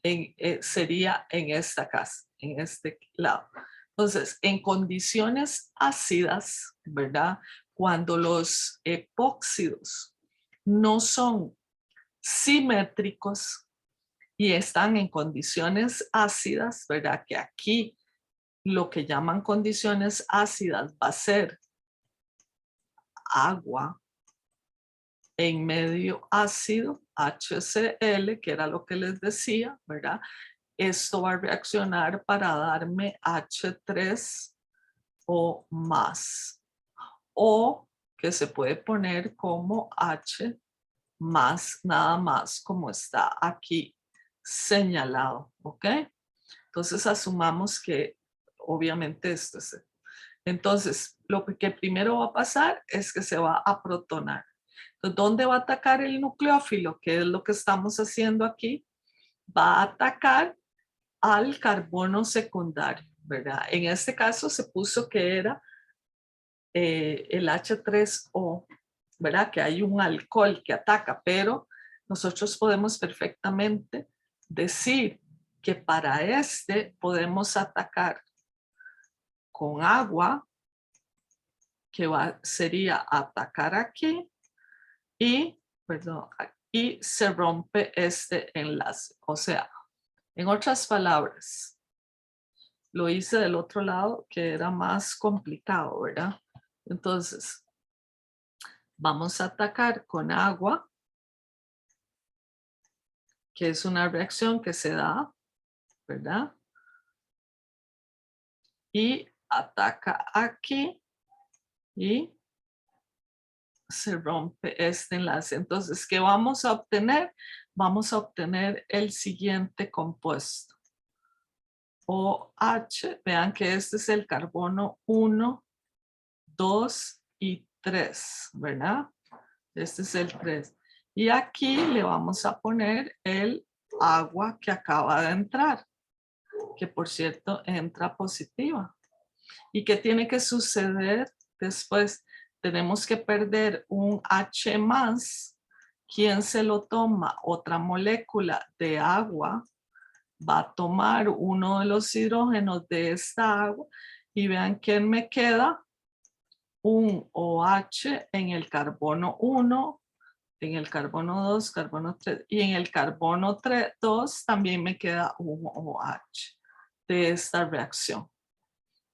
sería en esta casa, en este lado. Entonces, en condiciones ácidas, ¿verdad? Cuando los epóxidos no son simétricos y están en condiciones ácidas, ¿verdad? Que aquí lo que llaman condiciones ácidas va a ser agua en medio ácido, HCl, que era lo que les decía, ¿verdad? Esto va a reaccionar para darme H3 o más, o que se puede poner como H más, nada más, como está aquí señalado, ¿ok? Entonces asumamos que obviamente esto es. Entonces, lo que primero va a pasar es que se va a protonar. Entonces, ¿dónde va a atacar el nucleófilo? ¿Qué es lo que estamos haciendo aquí? Va a atacar al carbono secundario, ¿verdad? En este caso se puso que era el H3O, ¿verdad? Que hay un alcohol que ataca, pero nosotros podemos perfectamente decir que para este podemos atacar con agua, que sería atacar aquí, y, perdón, y se rompe este enlace. O sea, en otras palabras, Lo hice del otro lado, que era más complicado, ¿verdad? Entonces, vamos a atacar con agua, que es una reacción que se da, ¿verdad? Y ataca aquí y se rompe este enlace. Entonces, ¿qué vamos a obtener? Vamos a obtener el siguiente compuesto. OH, vean que este es el carbono 1, 2 y 3, ¿verdad? Este es el 3. Y aquí le vamos a poner el agua que acaba de entrar, que por cierto entra positiva. ¿Y qué tiene que suceder después? Tenemos que perder un H más. ¿Quién se lo toma? Otra molécula de agua va a tomar uno de los hidrógenos de esta agua y vean quién me queda. Un OH en el carbono 1, en el carbono 2, carbono 3 y en el carbono 3, 2 también me queda un OH de esta reacción.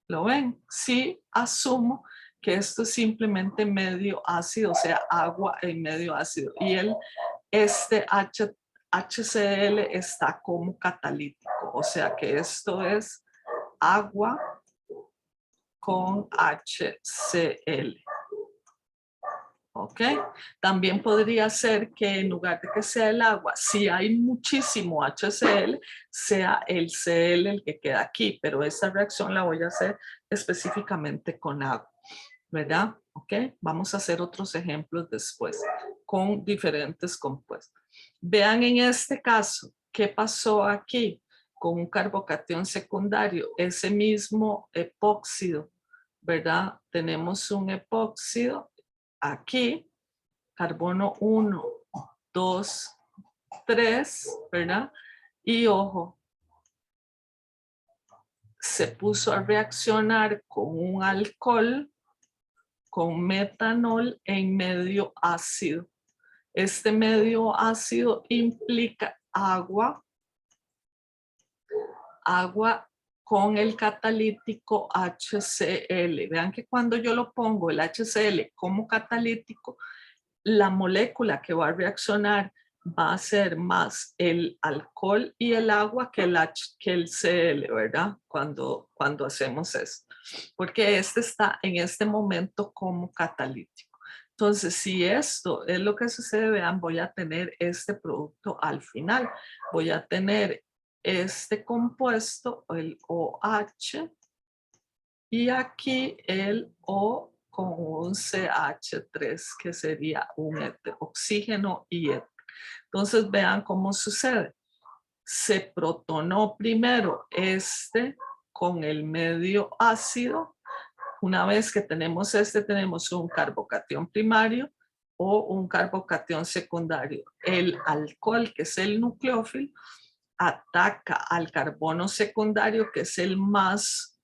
¿Lo ven? Sí, asumo que esto es simplemente medio ácido, o sea, agua en medio ácido. Y este HCl está como catalítico, o sea que esto es agua con HCl. ¿Ok? También podría ser que en lugar de que sea el agua, si hay muchísimo HCl, sea el Cl el que queda aquí, pero esta reacción la voy a hacer específicamente con agua, ¿verdad? ¿Ok? Vamos a hacer otros ejemplos después con diferentes compuestos. Vean en este caso, ¿qué pasó aquí? Con un carbocatión secundario, ese mismo epóxido, ¿verdad? Tenemos un epóxido aquí, carbono 1, 2, 3, ¿verdad? Y ojo, se puso a reaccionar con un alcohol, con metanol en medio ácido. Este medio ácido implica agua con el catalítico HCl. Vean que cuando yo lo pongo el HCl como catalítico, la molécula que va a reaccionar va a ser más el alcohol y el agua que el Cl, ¿verdad? Cuando hacemos esto. Porque este está en este momento como catalítico. Entonces, si esto es lo que sucede, vean, voy a tener este producto al final. Voy a tener este compuesto, el OH, y aquí el O con un CH3, que sería un éter, oxígeno y éter. Entonces vean cómo sucede. Se protonó primero este con el medio ácido. Una vez que tenemos este, tenemos un carbocatión primario o un carbocatión secundario. El alcohol, que es el nucleófilo, ataca al carbono secundario, que es el más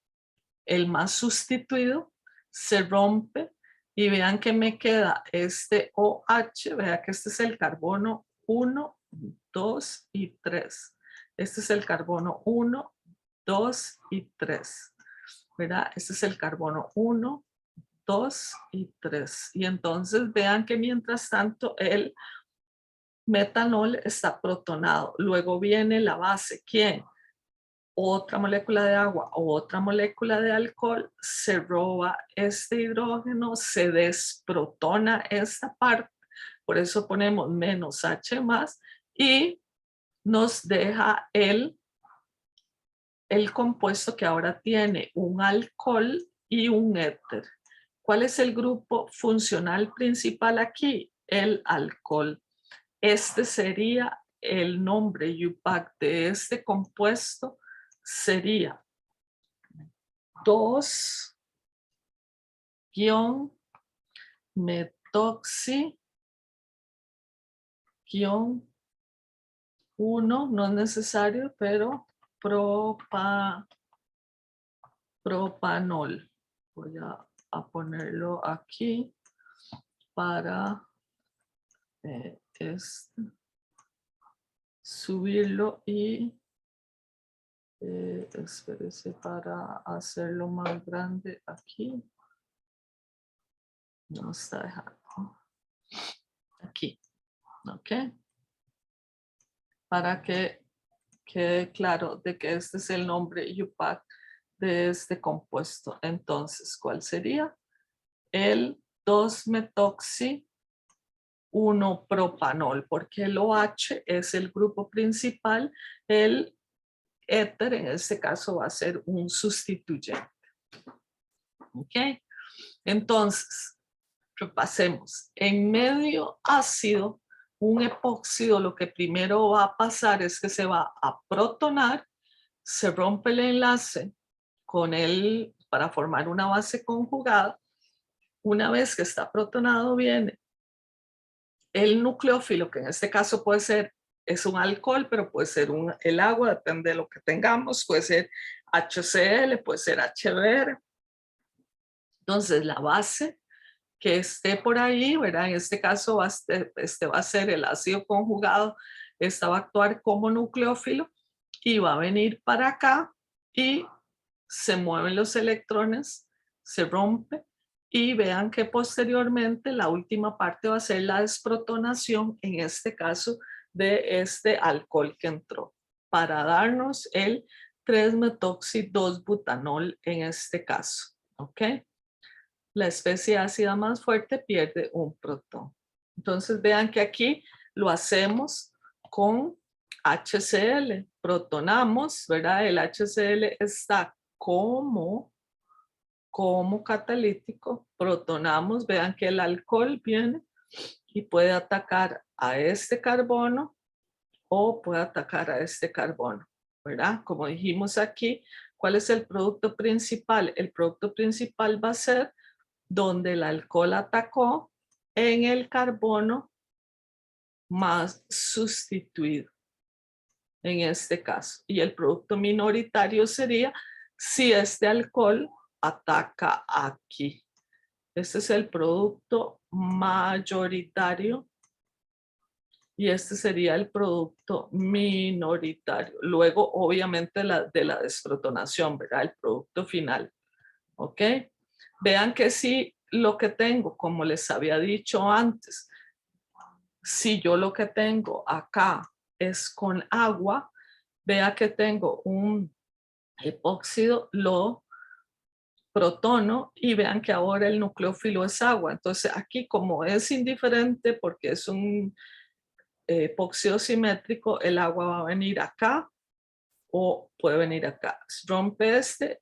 sustituido, se rompe y vean que me queda este OH, vean que este es el carbono 1, 2 y 3. Este es el carbono 1, 2 y 3. ¿Verdad? Este es el carbono 1, 2 y 3. Y entonces vean que mientras tanto el metanol está protonado. Luego viene la base. ¿Quién? Otra molécula de agua o otra molécula de alcohol, se roba este hidrógeno, se desprotona esta parte, por eso ponemos menos H más y nos deja el compuesto que ahora tiene un alcohol y un éter. ¿Cuál es el grupo funcional principal aquí? El alcohol. Este sería el nombre UPAC de este compuesto, sería 2-metoxi-1, no es necesario, pero propanol. Voy a ponerlo aquí para subirlo y Espérese para hacerlo más grande aquí. No está dejando. Aquí. Ok. Para que quede claro de que este es el nombre UPAC de este compuesto. Entonces, ¿cuál sería? El 2-metoxi 1-propanol, porque el OH es el grupo principal, el éter en este caso va a ser un sustituyente. ¿Ok? Entonces, repasemos. En medio ácido, un epóxido lo que primero va a pasar es que se va a protonar, se rompe el enlace con él para formar una base conjugada. Una vez que está protonado viene el nucleófilo, que en este caso puede ser, es un alcohol, pero puede ser el agua, depende de lo que tengamos, puede ser HCl, puede ser HBr. Entonces la base que esté por ahí, ¿verdad? En este caso va a ser el ácido conjugado, esta va a actuar como nucleófilo y va a venir para acá y se mueven los electrones, se rompe y vean que posteriormente la última parte va a ser la desprotonación, en este caso de este alcohol que entró, para darnos el 3-metoxi-2-butanol en este caso, ¿ok? La especie ácida más fuerte pierde un protón. Entonces vean que aquí lo hacemos con HCl, protonamos, ¿verdad? El HCl está como catalítico, protonamos, vean que el alcohol viene y puede atacar a este carbono o puede atacar a este carbono, ¿verdad? Como dijimos aquí, ¿cuál es el producto principal? El producto principal va a ser donde el alcohol atacó en el carbono más sustituido, en este caso. Y el producto minoritario sería si este alcohol ataca aquí. Este es el producto mayoritario y este sería el producto minoritario. Luego, obviamente, de la desprotonación, ¿verdad? El producto final. ¿Ok? Vean que si lo que tengo, como les había dicho antes, si yo lo que tengo acá es con agua, vea que tengo un epóxido, lo protono y vean que ahora el nucleófilo es agua. Entonces aquí como es indiferente porque es un epóxido simétrico, el agua va a venir acá o puede venir acá. Rompe este,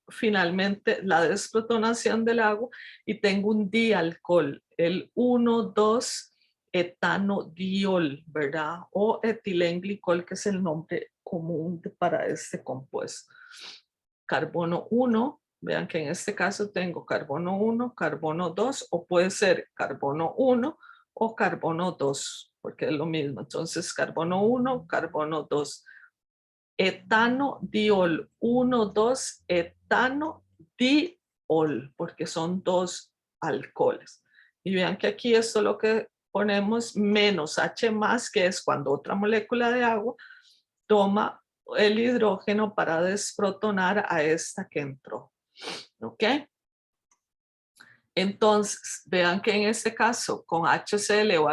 finalmente la desprotonación del agua y tengo un dialcohol, el 1,2-etanodiol, ¿verdad? O etilenglicol, que es el nombre común para este compuesto. Carbono 1, vean que en este caso tengo carbono 1, carbono 2, o puede ser carbono 1 o carbono 2, porque es lo mismo. Entonces, carbono 1, carbono 2. Etanodiol, 1,2 etanodiol, porque son dos alcoholes. Y vean que aquí esto lo que ponemos menos H más, que es cuando otra molécula de agua toma el hidrógeno para desprotonar a esta que entró. ¿Ok? Entonces, vean que en este caso, con HCl o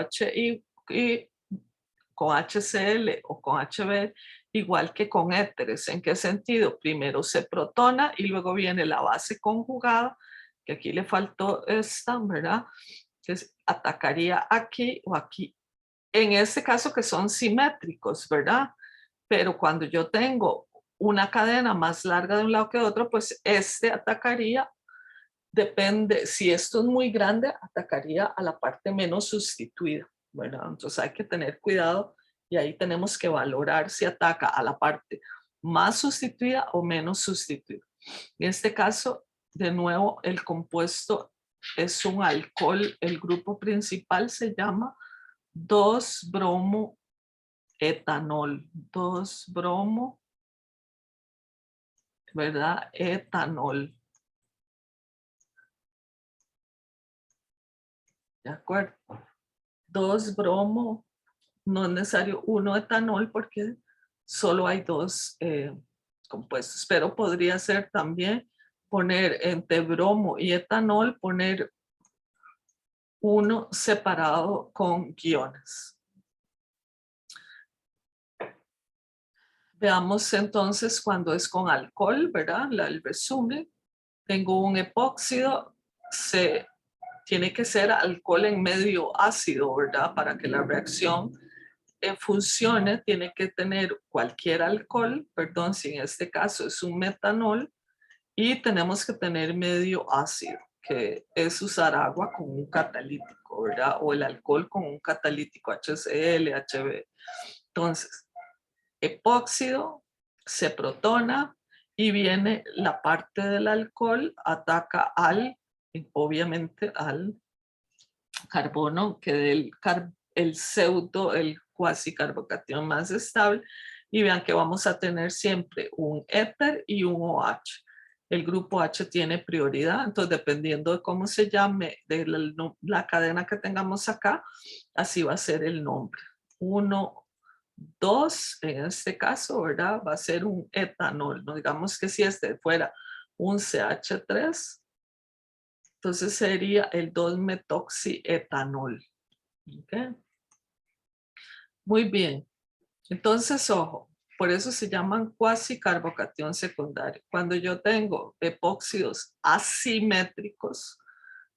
con HCl o con HB, igual que con éteres. ¿En qué sentido? Primero se protona y luego viene la base conjugada, que aquí le faltó esta, ¿verdad? Que atacaría aquí o aquí. En este caso que son simétricos, ¿verdad? Pero cuando yo tengo una cadena más larga de un lado que de otro, pues este atacaría, depende, si esto es muy grande, atacaría a la parte menos sustituida, ¿verdad? Entonces hay que tener cuidado y ahí tenemos que valorar si ataca a la parte más sustituida o menos sustituida. En este caso, de nuevo, el compuesto es un alcohol, el grupo principal se llama 2-bromoetanol, 2-bromo, ¿verdad? Etanol. ¿De acuerdo? 2-bromo, no es necesario 1 etanol porque solo hay 2 compuestos, pero podría ser también poner entre bromo y etanol, poner uno separado con guiones. Veamos entonces cuando es con alcohol, ¿verdad? El resumen. Tengo un epóxido, tiene que ser alcohol en medio ácido, ¿verdad? Para que la reacción funcione, tiene que tener cualquier alcohol, perdón, si en este caso es un metanol, y tenemos que tener medio ácido, que es usar agua con un catalítico, ¿verdad? O el alcohol con un catalítico, HCl, HB. Entonces, epóxido, se protona y viene la parte del alcohol, ataca obviamente al carbono, que del el pseudo, el cuasi carbocatión más estable, y vean que vamos a tener siempre un éter y un OH. El grupo H tiene prioridad, entonces dependiendo de cómo se llame, de la cadena que tengamos acá, así va a ser el nombre. 1, 2, en este caso, ¿verdad? Va a ser un etanol. No digamos que si este fuera un CH3, entonces sería el 2-metoxietanol. ¿Okay? Muy bien. Entonces, ojo, por eso se llaman cuasi carbocatión secundario. Cuando yo tengo epóxidos asimétricos,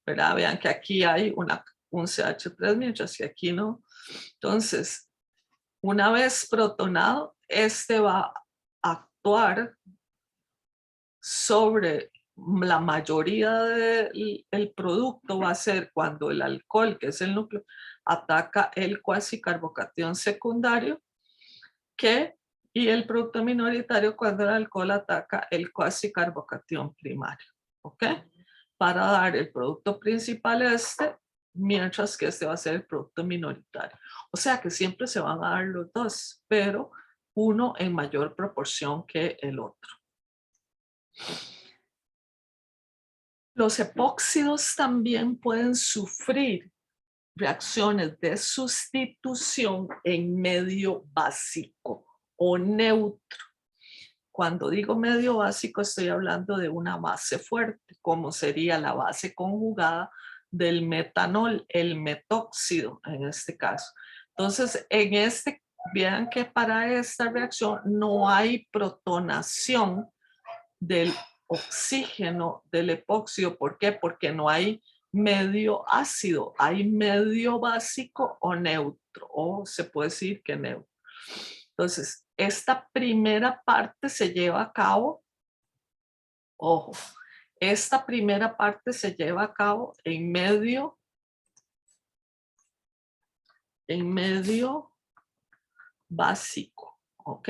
¿verdad? Vean que aquí hay un CH3, mientras que aquí no. Entonces, una vez protonado, este va a actuar sobre la mayoría del producto, va a ser cuando el alcohol, que es el núcleo, ataca el cuasi carbocatión secundario, y el producto minoritario cuando el alcohol ataca el cuasi carbocatión primario. ¿Ok? Para dar el producto principal mientras que este va a ser el producto minoritario. O sea que siempre se van a dar los dos, pero uno en mayor proporción que el otro. Los epóxidos también pueden sufrir reacciones de sustitución en medio básico o neutro. Cuando digo medio básico, estoy hablando de una base fuerte, como sería la base conjugada del metanol, el metóxido en este caso. Entonces, vean que para esta reacción no hay protonación del oxígeno del epóxido. ¿Por qué? Porque no hay medio ácido, hay medio básico o neutro, o se puede decir que neutro. Entonces, esta primera parte se lleva a cabo, ojo, esta primera parte se lleva a cabo en medio básico, ¿ok?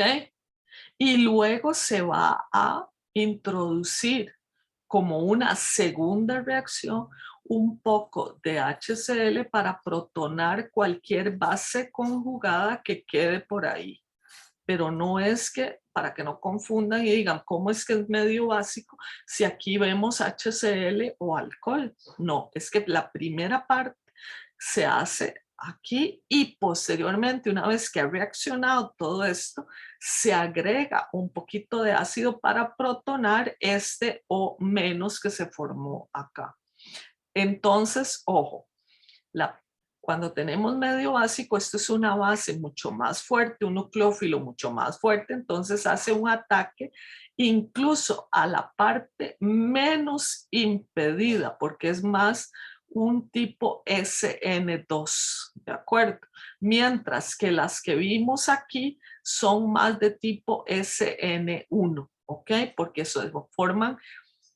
Y luego se va a introducir como una segunda reacción un poco de HCl para protonar cualquier base conjugada que quede por ahí. Pero no es que, para que no confundan y digan, ¿cómo es que es medio básico si aquí vemos HCl o alcohol? No, es que la primera parte se hace aquí y posteriormente, una vez que ha reaccionado todo esto, se agrega un poquito de ácido para protonar este O menos que se formó acá. Entonces, ojo, cuando tenemos medio básico, esto es una base mucho más fuerte, un nucleófilo mucho más fuerte, entonces hace un ataque incluso a la parte menos impedida, porque es más un tipo SN2, ¿de acuerdo? Mientras que las que vimos aquí son más de tipo SN1, ¿ok? Porque eso forman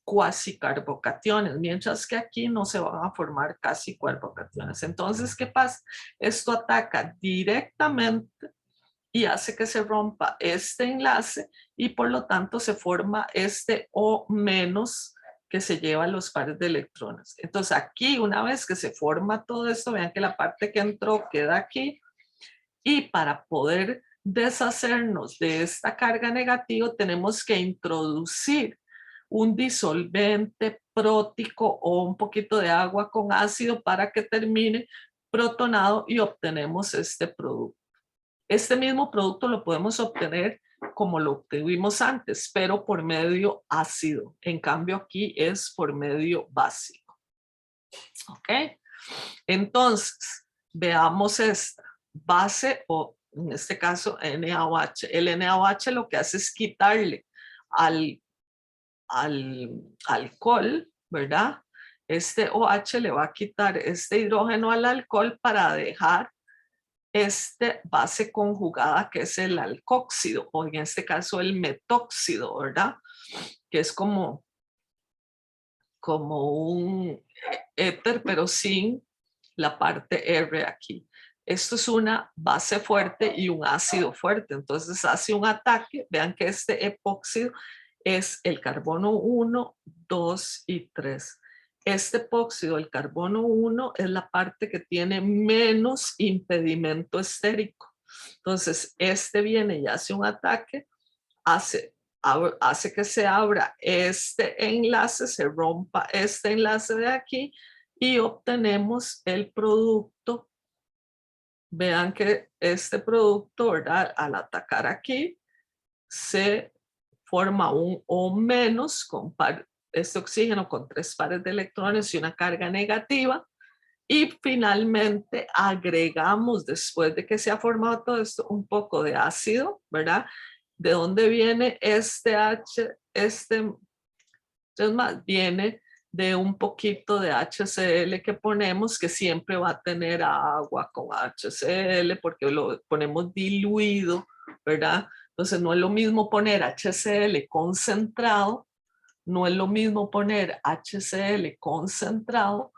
cuasi carbocationes, mientras que aquí no se van a formar casi carbocationes. Entonces, ¿qué pasa? Esto ataca directamente y hace que se rompa este enlace y por lo tanto se forma este O menos que se lleva los pares de electrones. Entonces aquí, una vez que se forma todo esto, vean que la parte que entró queda aquí y para poder deshacernos de esta carga negativa tenemos que introducir un disolvente prótico o un poquito de agua con ácido para que termine protonado y obtenemos este producto. Este mismo producto lo podemos obtener como lo obtuvimos antes, pero por medio ácido. En cambio aquí es por medio básico. ¿Ok? Entonces, veamos esta. Base o en este caso NaOH. El NaOH lo que hace es quitarle al alcohol, ¿verdad? Este OH le va a quitar este hidrógeno al alcohol para dejar este base conjugada que es el alcóxido, o en este caso el metóxido, ¿verdad? Que es como un éter, pero sin la parte R aquí. Esto es una base fuerte y un ácido fuerte, entonces hace un ataque. Vean que este epóxido es el carbono 1, 2 y 3. Este epóxido, el carbono 1, es la parte que tiene menos impedimento estérico. Entonces, este viene y hace un ataque, hace que se abra este enlace, se rompa este enlace de aquí y obtenemos el producto. Vean que este producto, ¿verdad? Al atacar aquí, se forma un O menos con este oxígeno con 3 pares de electrones y una carga negativa. Y finalmente agregamos, después de que se ha formado todo esto, un poco de ácido, ¿verdad? ¿De dónde viene este H? Es más, viene de un poquito de HCl que ponemos, que siempre va a tener agua con HCl porque lo ponemos diluido, ¿verdad? Entonces no es lo mismo poner HCl concentrado, no es lo mismo poner HCl concentrado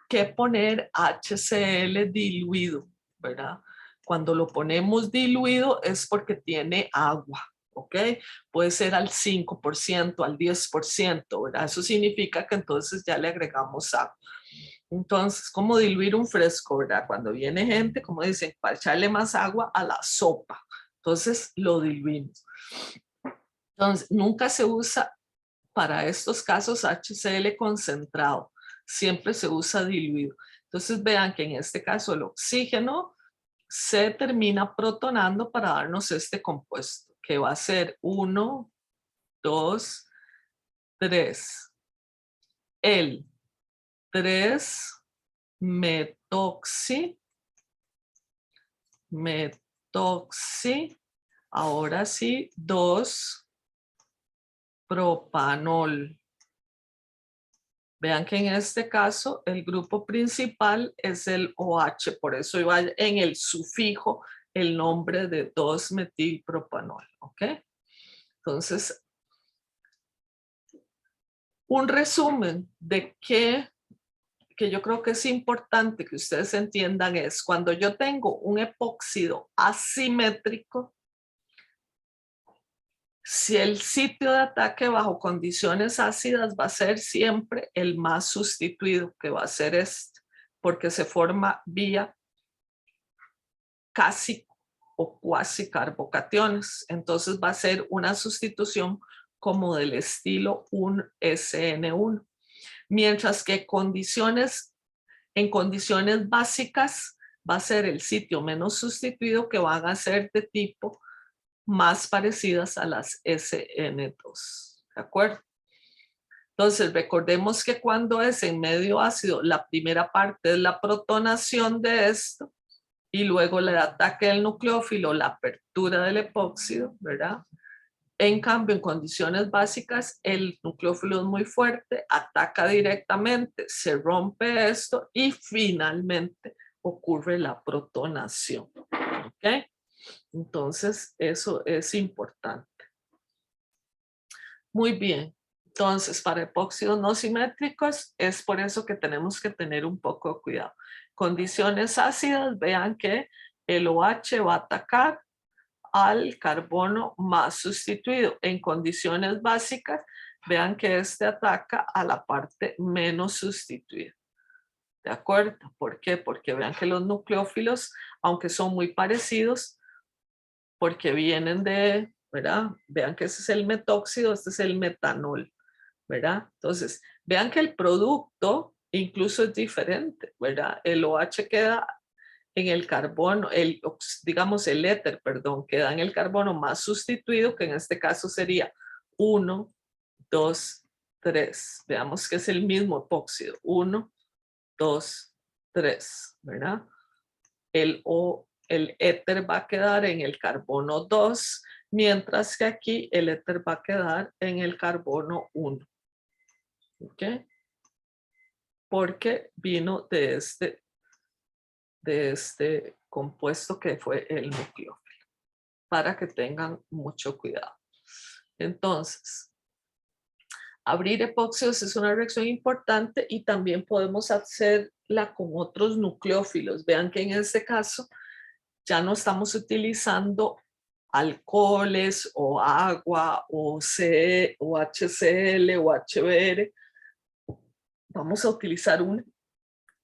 que poner HCl diluido, ¿verdad? Cuando lo ponemos diluido es porque tiene agua, ¿ok? Puede ser al 5%, al 10%, ¿verdad? Eso significa que entonces ya le agregamos agua. Entonces, ¿cómo diluir un fresco, verdad? Cuando viene gente, como dicen, para echarle más agua a la sopa. Entonces, lo diluimos. Entonces, nunca se usa para estos casos HCl concentrado. Siempre se usa diluido. Entonces, vean que en este caso el oxígeno se termina protonando para darnos este compuesto, que va a ser 1, 2, 3. El 3 metoxi, ahora sí, 2 propanol. Vean que en este caso el grupo principal es el OH, por eso iba en el sufijo el nombre de 2-metilpropanol, ¿ok? Entonces, un resumen de que yo creo que es importante que ustedes entiendan es cuando yo tengo un epóxido asimétrico, si el sitio de ataque bajo condiciones ácidas va a ser siempre el más sustituido, que va a ser este, porque se forma vía casi o cuasi carbocationes. Entonces va a ser una sustitución como del estilo un SN1. Mientras que en condiciones básicas va a ser el sitio menos sustituido, que van a ser de tipo más parecidas a las SN2, ¿de acuerdo? Entonces recordemos que cuando es en medio ácido, la primera parte es la protonación de esto y luego el ataque del nucleófilo, la apertura del epóxido, ¿verdad? En cambio, en condiciones básicas, el nucleófilo es muy fuerte, ataca directamente, se rompe esto y finalmente ocurre la protonación, ¿ok? Entonces, eso es importante. Muy bien. Entonces, para epóxidos no simétricos, es por eso que tenemos que tener un poco de cuidado. Condiciones ácidas, vean que el OH va a atacar al carbono más sustituido. En condiciones básicas, vean que este ataca a la parte menos sustituida. ¿De acuerdo? ¿Por qué? Porque vean que los nucleófilos, aunque son muy parecidos, porque vienen de, ¿verdad? Vean que ese es el metóxido, este es el metanol, ¿verdad? Entonces, vean que el producto incluso es diferente, ¿verdad? El OH queda en el carbono, digamos el éter, perdón, queda en el carbono más sustituido, que en este caso sería 1, 2, 3. Veamos que es el mismo epóxido. 1, 2, 3, ¿verdad? El éter va a quedar en el carbono 2, mientras que aquí el éter va a quedar en el carbono 1. ¿Ok? Porque vino de este compuesto que fue el nucleófilo, para que tengan mucho cuidado. Entonces, abrir epóxidos es una reacción importante y también podemos hacerla con otros nucleófilos. Vean que en este caso ya no estamos utilizando alcoholes o agua o HCl o HBr. Vamos a utilizar una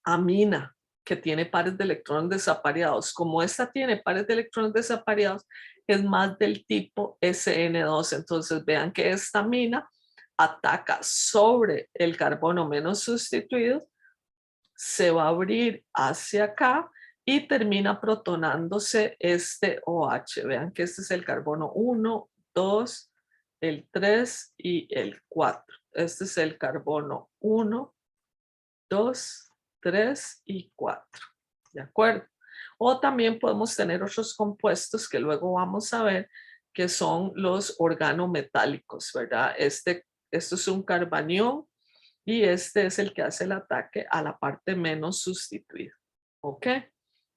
amina que tiene pares de electrones desapareados. Como esta tiene pares de electrones desapareados, es más del tipo SN2. Entonces vean que esta amina ataca sobre el carbono menos sustituido, se va a abrir hacia acá y termina protonándose este OH. Vean que este es el carbono 1, 2, el 3 y el 4. Este es el carbono 1, 2, 3 y 4. ¿De acuerdo? O también podemos tener otros compuestos que luego vamos a ver, que son los organometálicos, ¿verdad? Esto es un carbanión y este es el que hace el ataque a la parte menos sustituida. ¿Ok?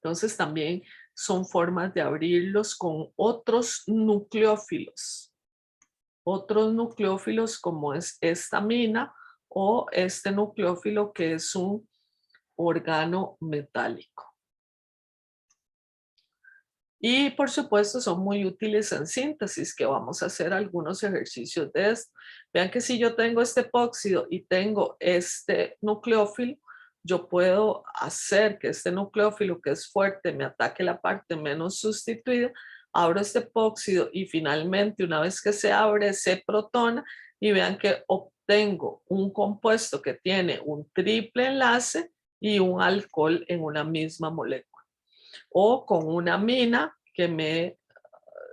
Entonces también son formas de abrirlos con otros nucleófilos. Otros nucleófilos como es esta amina o este nucleófilo que es un organometálico. Y por supuesto son muy útiles en síntesis, que vamos a hacer algunos ejercicios de esto. Vean que si yo tengo este epóxido y tengo este nucleófilo, yo puedo hacer que este nucleófilo que es fuerte me ataque la parte menos sustituida, abro este epóxido y finalmente una vez que se abre se protona y vean que obtengo un compuesto que tiene un triple enlace y un alcohol en una misma molécula. O con una amina que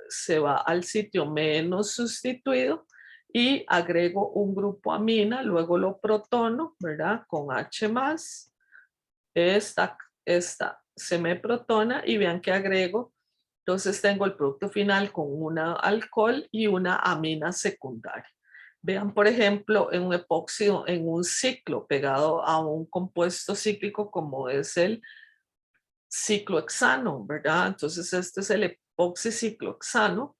se va al sitio menos sustituido y agrego un grupo amina, luego lo protono, ¿verdad? Con H+, esta se me protona y vean que agrego, entonces tengo el producto final con una alcohol y una amina secundaria. Vean, por ejemplo, en un epóxido, en un ciclo pegado a un compuesto cíclico como es el ciclohexano, ¿verdad? Entonces este es el epoxiciclohexano,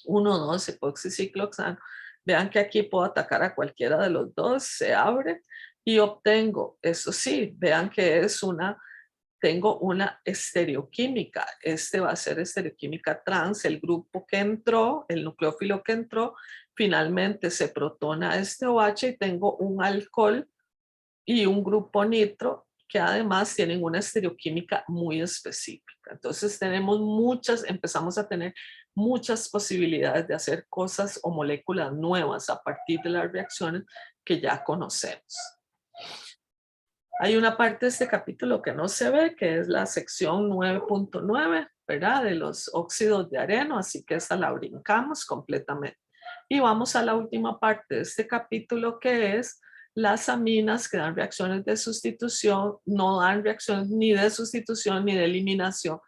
1,2 epoxiciclohexano. Vean que aquí puedo atacar a cualquiera de los dos, se abre y obtengo, eso sí, vean que tengo una estereoquímica. Este va a ser estereoquímica trans, el grupo que entró, el nucleófilo que entró, finalmente se protona este OH y tengo un alcohol y un grupo nitro que además tienen una estereoquímica muy específica. Entonces empezamos a tener muchas posibilidades de hacer cosas o moléculas nuevas a partir de las reacciones que ya conocemos. Hay una parte de este capítulo que no se ve, que es la sección 9.9, ¿verdad? De los óxidos de areno, así que esta la brincamos completamente. Y vamos a la última parte de este capítulo, que es las aminas que dan reacciones de sustitución. No dan reacciones ni de sustitución ni de eliminación,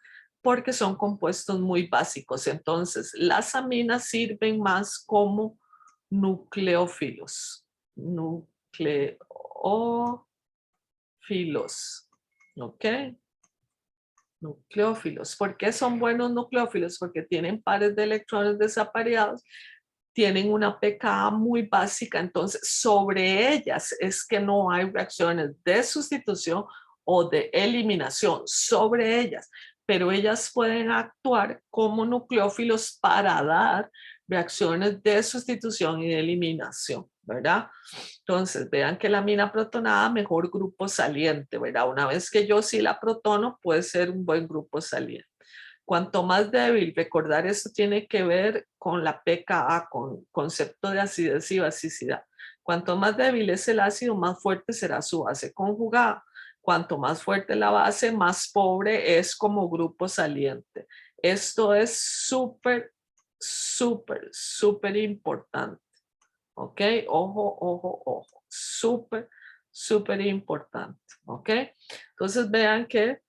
porque son compuestos muy básicos. Entonces, las aminas sirven más como nucleófilos. ¿Ok? Nucleófilos. ¿Por qué son buenos nucleófilos? Porque tienen pares de electrones desapareados, tienen una pKa muy básica, entonces sobre ellas es que no hay reacciones de sustitución o de eliminación, sobre ellas, pero ellas pueden actuar como nucleófilos para dar reacciones de sustitución y de eliminación, ¿verdad? Entonces, vean que la amina protonada, mejor grupo saliente, ¿verdad? Una vez que yo sí la protono, puede ser un buen grupo saliente. Cuanto más débil, recordar esto tiene que ver con la pKa, con concepto de acidez y basicidad. Cuanto más débil es el ácido, más fuerte será su base conjugada. Cuanto más fuerte la base, más pobre es como grupo saliente. Esto es súper, súper, súper importante. ¿Ok? Ojo, ojo, ojo. Súper, súper importante. ¿Ok? Entonces vean que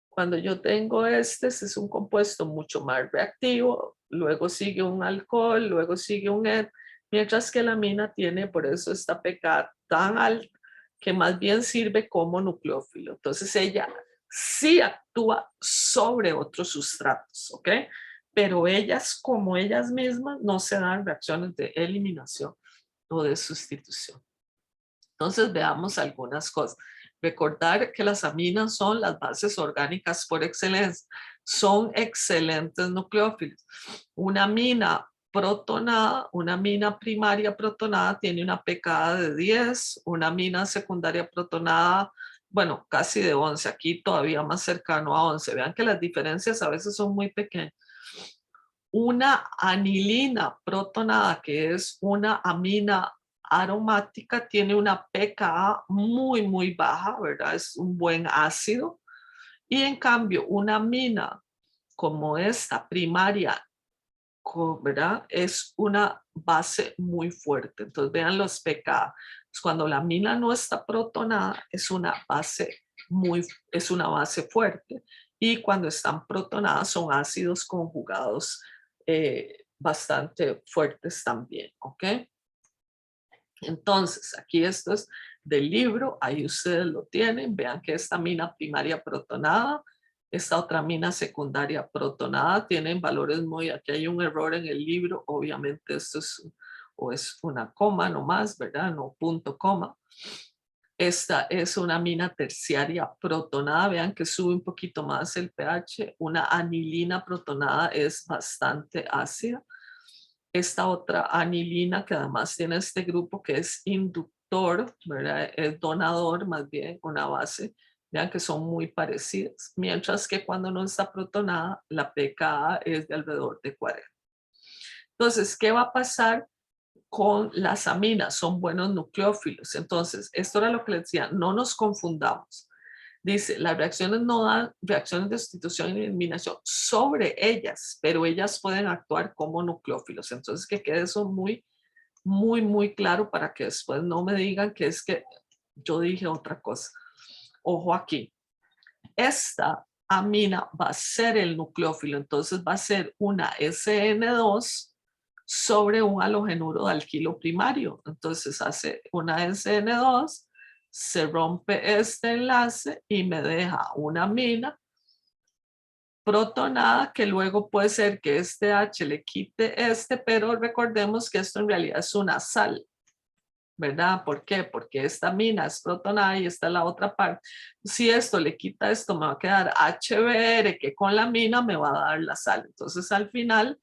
cuando yo tengo este es un compuesto mucho más reactivo, luego sigue un alcohol, luego sigue un eth, mientras que la amina tiene por eso esta pK tan alta que más bien sirve como nucleófilo. Entonces ella sí actúa sobre otros sustratos, ¿ok? Pero ellas como ellas mismas no se dan reacciones de eliminación o de sustitución. Entonces veamos algunas cosas. Recordar que las aminas son las bases orgánicas por excelencia. Son excelentes nucleófilos. Una amina protonada, una amina primaria protonada tiene una pKa de 10, una amina secundaria protonada, bueno, casi de 11, aquí todavía más cercano a 11. Vean que las diferencias a veces son muy pequeñas. Una anilina protonada, que es una amina aromática, tiene una pKa muy, muy baja, ¿verdad? Es un buen ácido. Y en cambio, una amina como esta primaria, ¿verdad? Es una base muy fuerte. Entonces vean los pKa. Cuando la amina no está protonada, es una base fuerte. Y cuando están protonadas son ácidos conjugados bastante fuertes también, ¿ok? Entonces, aquí esto es del libro, ahí ustedes lo tienen, vean que esta mina primaria protonada, esta otra mina secundaria protonada, tienen valores muy, aquí hay un error en el libro, obviamente esto es, o es una coma nomás, ¿verdad? No punto coma. Esta es una amina terciaria protonada, vean que sube un poquito más el pH, una anilina protonada es bastante ácida. Esta otra anilina que además tiene este grupo que es inductor, ¿verdad? Es donador más bien, una base, vean que son muy parecidas, mientras que cuando no está protonada, la pKa es de alrededor de 40. Entonces, ¿qué va a pasar con las aminas? Son buenos nucleófilos. Entonces, esto era lo que les decía, no nos confundamos. Dice, las reacciones no dan reacciones de sustitución y eliminación sobre ellas, pero ellas pueden actuar como nucleófilos. Entonces, que quede eso muy, muy, muy claro para que después no me digan que es que yo dije otra cosa. Ojo aquí, esta amina va a ser el nucleófilo, entonces va a ser una SN2 sobre un halogenuro de alquilo primario. Entonces hace una SN2, se rompe este enlace y me deja una amina protonada que luego puede ser que este H le quite este, pero recordemos que esto en realidad es una sal, ¿verdad? ¿Por qué? Porque esta amina es protonada y esta es la otra parte. Si esto le quita esto, me va a quedar HBr, que con la amina me va a dar la sal. Entonces al final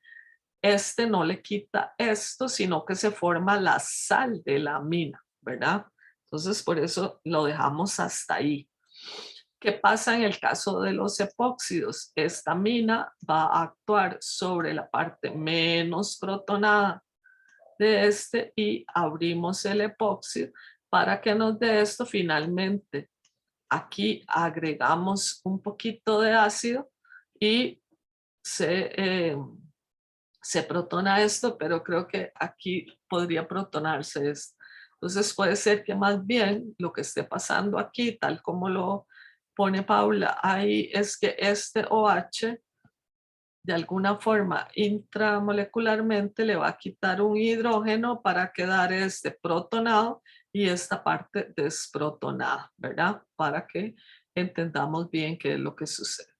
este no le quita esto, sino que se forma la sal de la amina, ¿verdad? Entonces, por eso lo dejamos hasta ahí. ¿Qué pasa en el caso de los epóxidos? Esta amina va a actuar sobre la parte menos protonada de este y abrimos el epóxido para que nos dé esto. Finalmente, aquí agregamos un poquito de ácido y se protona esto, pero creo que aquí podría protonarse esto. Entonces puede ser que más bien lo que esté pasando aquí, tal como lo pone Paula, ahí es que este OH de alguna forma intramolecularmente le va a quitar un hidrógeno para quedar este protonado y esta parte desprotonada, ¿verdad? Para que entendamos bien qué es lo que sucede.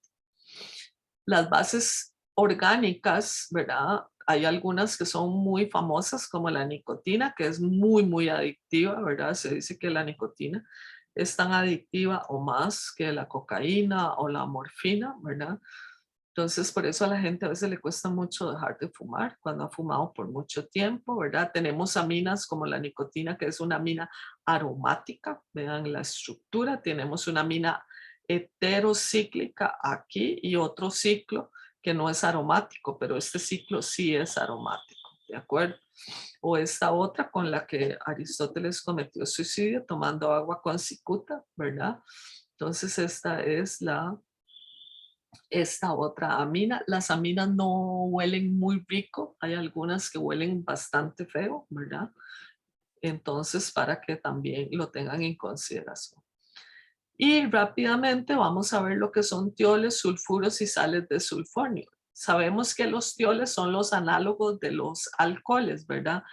Las bases orgánicas, ¿verdad? Hay algunas que son muy famosas como la nicotina, que es muy, muy adictiva, ¿verdad? Se dice que la nicotina es tan adictiva o más que la cocaína o la morfina, ¿verdad? Entonces, por eso a la gente a veces le cuesta mucho dejar de fumar cuando ha fumado por mucho tiempo, ¿verdad? Tenemos aminas como la nicotina, que es una amina aromática, vean la estructura, tenemos una amina heterocíclica aquí y otro ciclo que no es aromático, pero este ciclo sí es aromático, ¿de acuerdo? O esta otra con la que Aristóteles cometió suicidio tomando agua con cicuta, ¿verdad? Entonces esta es esta otra amina. Las aminas no huelen muy rico, hay algunas que huelen bastante feo, ¿verdad? Entonces, para que también lo tengan en consideración. Y rápidamente vamos a ver lo que son tioles, sulfuros y sales de sulfonio. Sabemos que los tioles son los análogos de los alcoholes, ¿verdad?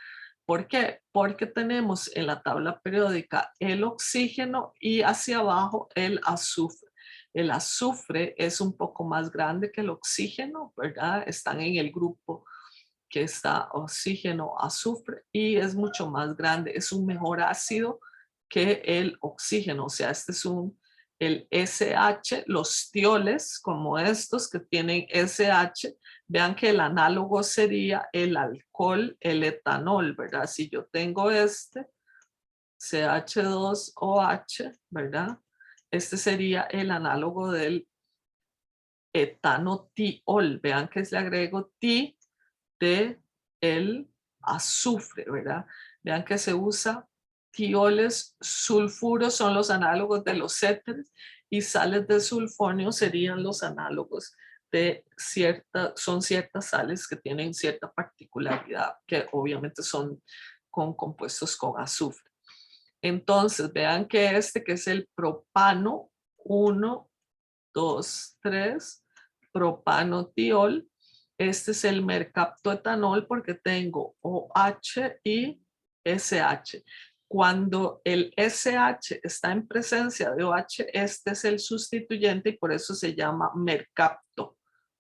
¿Por qué? Porque tenemos en la tabla periódica el oxígeno y hacia abajo el azufre. El azufre es un poco más grande que el oxígeno, ¿verdad? Están en el grupo que está oxígeno, azufre, y es mucho más grande. Es un mejor ácido que el oxígeno. O sea, este es el SH, los tioles como estos que tienen SH, vean que el análogo sería el alcohol, el etanol, ¿verdad? Si yo tengo este, CH2OH, ¿verdad? Este sería el análogo del etanotiol. Vean que le agrego ti de el azufre, ¿verdad? Vean que se usa tioles, sulfuros son los análogos de los éteres y sales de sulfonio serían los análogos de son ciertas sales que tienen cierta particularidad, que obviamente son con compuestos con azufre. Entonces, vean que que es el propano, 1, 2, 3, propanotiol. Este es el mercaptoetanol porque tengo OH y SH. Cuando el SH está en presencia de OH, este es el sustituyente y por eso se llama mercapto.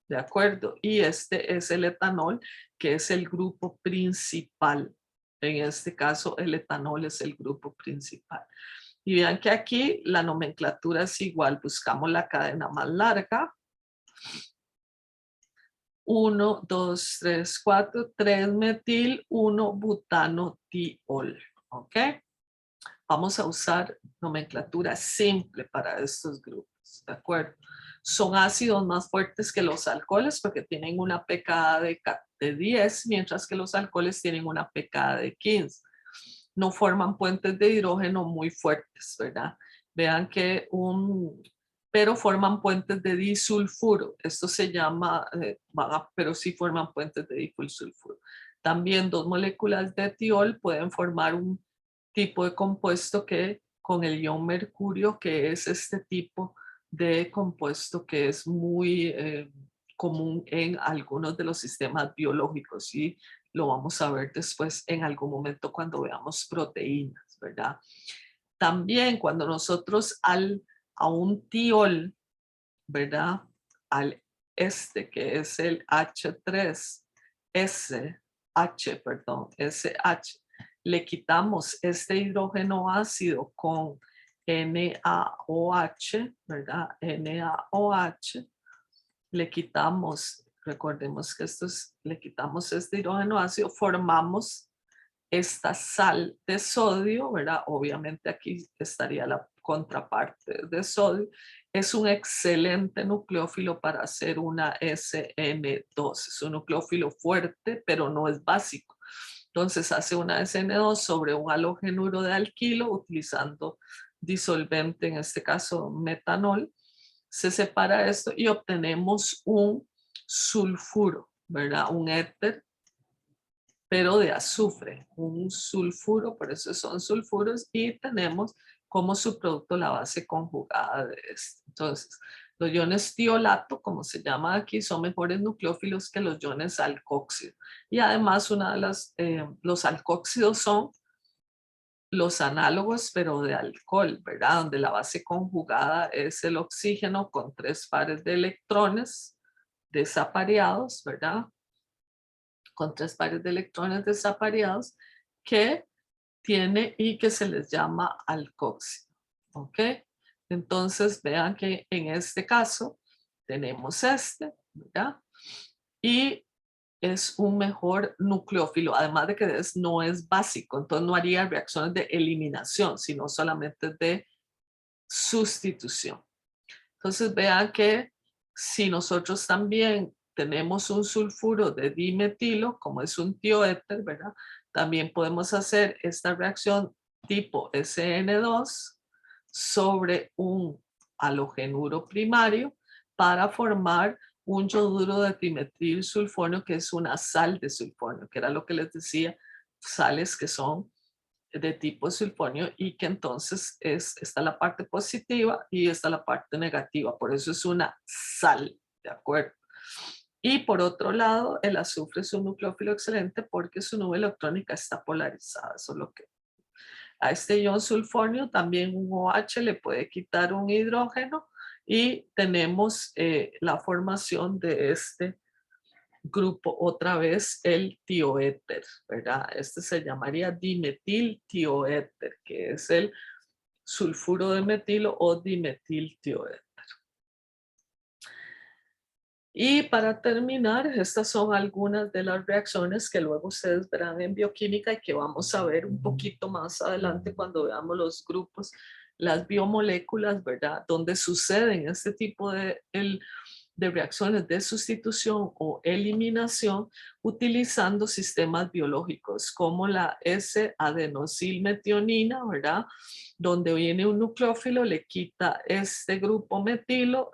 ¿De acuerdo? Y este es el etanol, que es el grupo principal. En este caso, el etanol es el grupo principal. Y vean que aquí la nomenclatura es igual. Buscamos la cadena más larga. 1, 2, 3, 4, 3 metil, 1 butanotiol. ¿Ok? Vamos a usar nomenclatura simple para estos grupos. ¿De acuerdo? Son ácidos más fuertes que los alcoholes porque tienen una pKa de 10, mientras que los alcoholes tienen una pKa de 15. No forman puentes de hidrógeno muy fuertes, ¿verdad? Vean que pero forman puentes de disulfuro. Esto se llama, pero sí forman puentes de disulfuro. También dos moléculas de etiol pueden formar un tipo de compuesto que con el ion mercurio, que es este tipo de compuesto que es muy común en algunos de los sistemas biológicos y lo vamos a ver después en algún momento cuando veamos proteínas, ¿verdad? También cuando nosotros a un tiol, ¿verdad? Al que es el SH, le quitamos este hidrógeno ácido con NaOH, ¿verdad? NaOH, le quitamos, recordemos que le quitamos este hidrógeno ácido, formamos esta sal de sodio, ¿verdad? Obviamente aquí estaría la contraparte de sodio. Es un excelente nucleófilo para hacer una SN2. Es un nucleófilo fuerte, pero no es básico. Entonces hace una SN2 sobre un halogenuro de alquilo utilizando disolvente, en este caso metanol. Se separa esto y obtenemos un sulfuro, ¿verdad? Un éter, pero de azufre, un sulfuro, por eso son sulfuros, y tenemos como subproducto la base conjugada de esto. Entonces, los iones tiolato, como se llama aquí, son mejores nucleófilos que los iones alcóxido. Y además, los alcóxidos son los análogos, pero de alcohol, ¿verdad? Donde la base conjugada es el oxígeno con 3 pares de electrones desapareados, ¿verdad? Con 3 pares de electrones desapareados que tiene y que se les llama alcóxido. ¿Ok? Entonces vean que en este caso tenemos ¿verdad? Y es un mejor nucleófilo, además de que no es básico, entonces no haría reacciones de eliminación, sino solamente de sustitución. Entonces vean que si nosotros también tenemos un sulfuro de dimetilo, como es un tioéter, ¿verdad? También podemos hacer esta reacción tipo SN2 sobre un halogenuro primario para formar un yoduro de trimetil sulfonio, que es una sal de sulfonio, que era lo que les decía, sales que son de tipo sulfonio y que entonces está la parte positiva y está la parte negativa. Por eso es una sal, ¿de acuerdo? Y por otro lado, el azufre es un nucleófilo excelente porque su nube electrónica está polarizada. Eso es lo que a este ion sulfonio también un OH le puede quitar un hidrógeno y tenemos la formación de este grupo, otra vez el tioéter, ¿verdad? Este se llamaría dimetiltioéter, que es el sulfuro de metilo o dimetiltioéter. Y para terminar, estas son algunas de las reacciones que luego ustedes verán en bioquímica y que vamos a ver un poquito más adelante cuando veamos los grupos, las biomoléculas, ¿verdad? Donde suceden este tipo de reacciones de sustitución o eliminación utilizando sistemas biológicos como la S-adenosilmetionina, ¿verdad? Donde viene un nucleófilo, le quita este grupo metilo,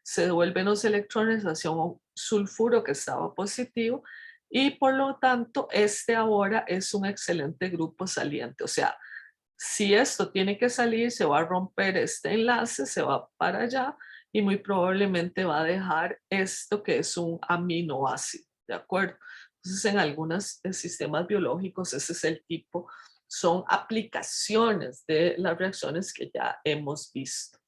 se devuelven los electrones hacia un sulfuro que estaba positivo y por lo tanto este ahora es un excelente grupo saliente. O sea, si esto tiene que salir, se va a romper este enlace, se va para allá y muy probablemente va a dejar esto que es un aminoácido, ¿de acuerdo? Entonces en algunos sistemas biológicos ese es el tipo, son aplicaciones de las reacciones que ya hemos visto.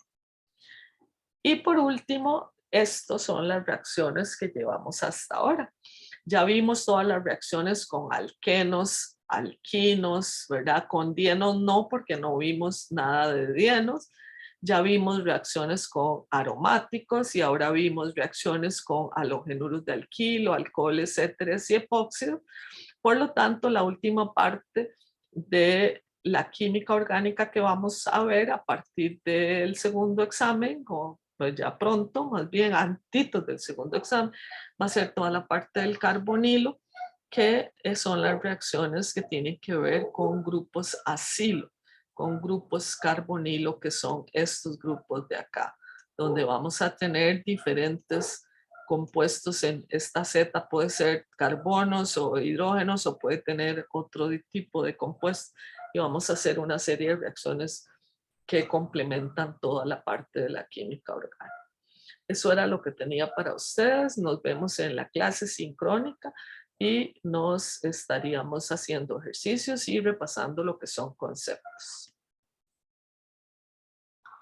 Y por último, estas son las reacciones que llevamos hasta ahora. Ya vimos todas las reacciones con alquenos, alquinos, ¿verdad? Con dienos no, porque no vimos nada de dienos. Ya vimos reacciones con aromáticos y ahora vimos reacciones con halogenuros de alquilo, alcoholes, éteres y epóxidos. Por lo tanto, la última parte de la química orgánica que vamos a ver a partir del segundo examen, o pues ya pronto, más bien antitos del segundo examen, va a ser toda la parte del carbonilo, que son las reacciones que tienen que ver con grupos acilo, con grupos carbonilo, que son estos grupos de acá, donde vamos a tener diferentes compuestos en esta Z, puede ser carbonos o hidrógenos o puede tener otro tipo de compuestos y vamos a hacer una serie de reacciones que complementan toda la parte de la química orgánica. Eso era lo que tenía para ustedes. Nos vemos en la clase sincrónica y nos estaríamos haciendo ejercicios y repasando lo que son conceptos.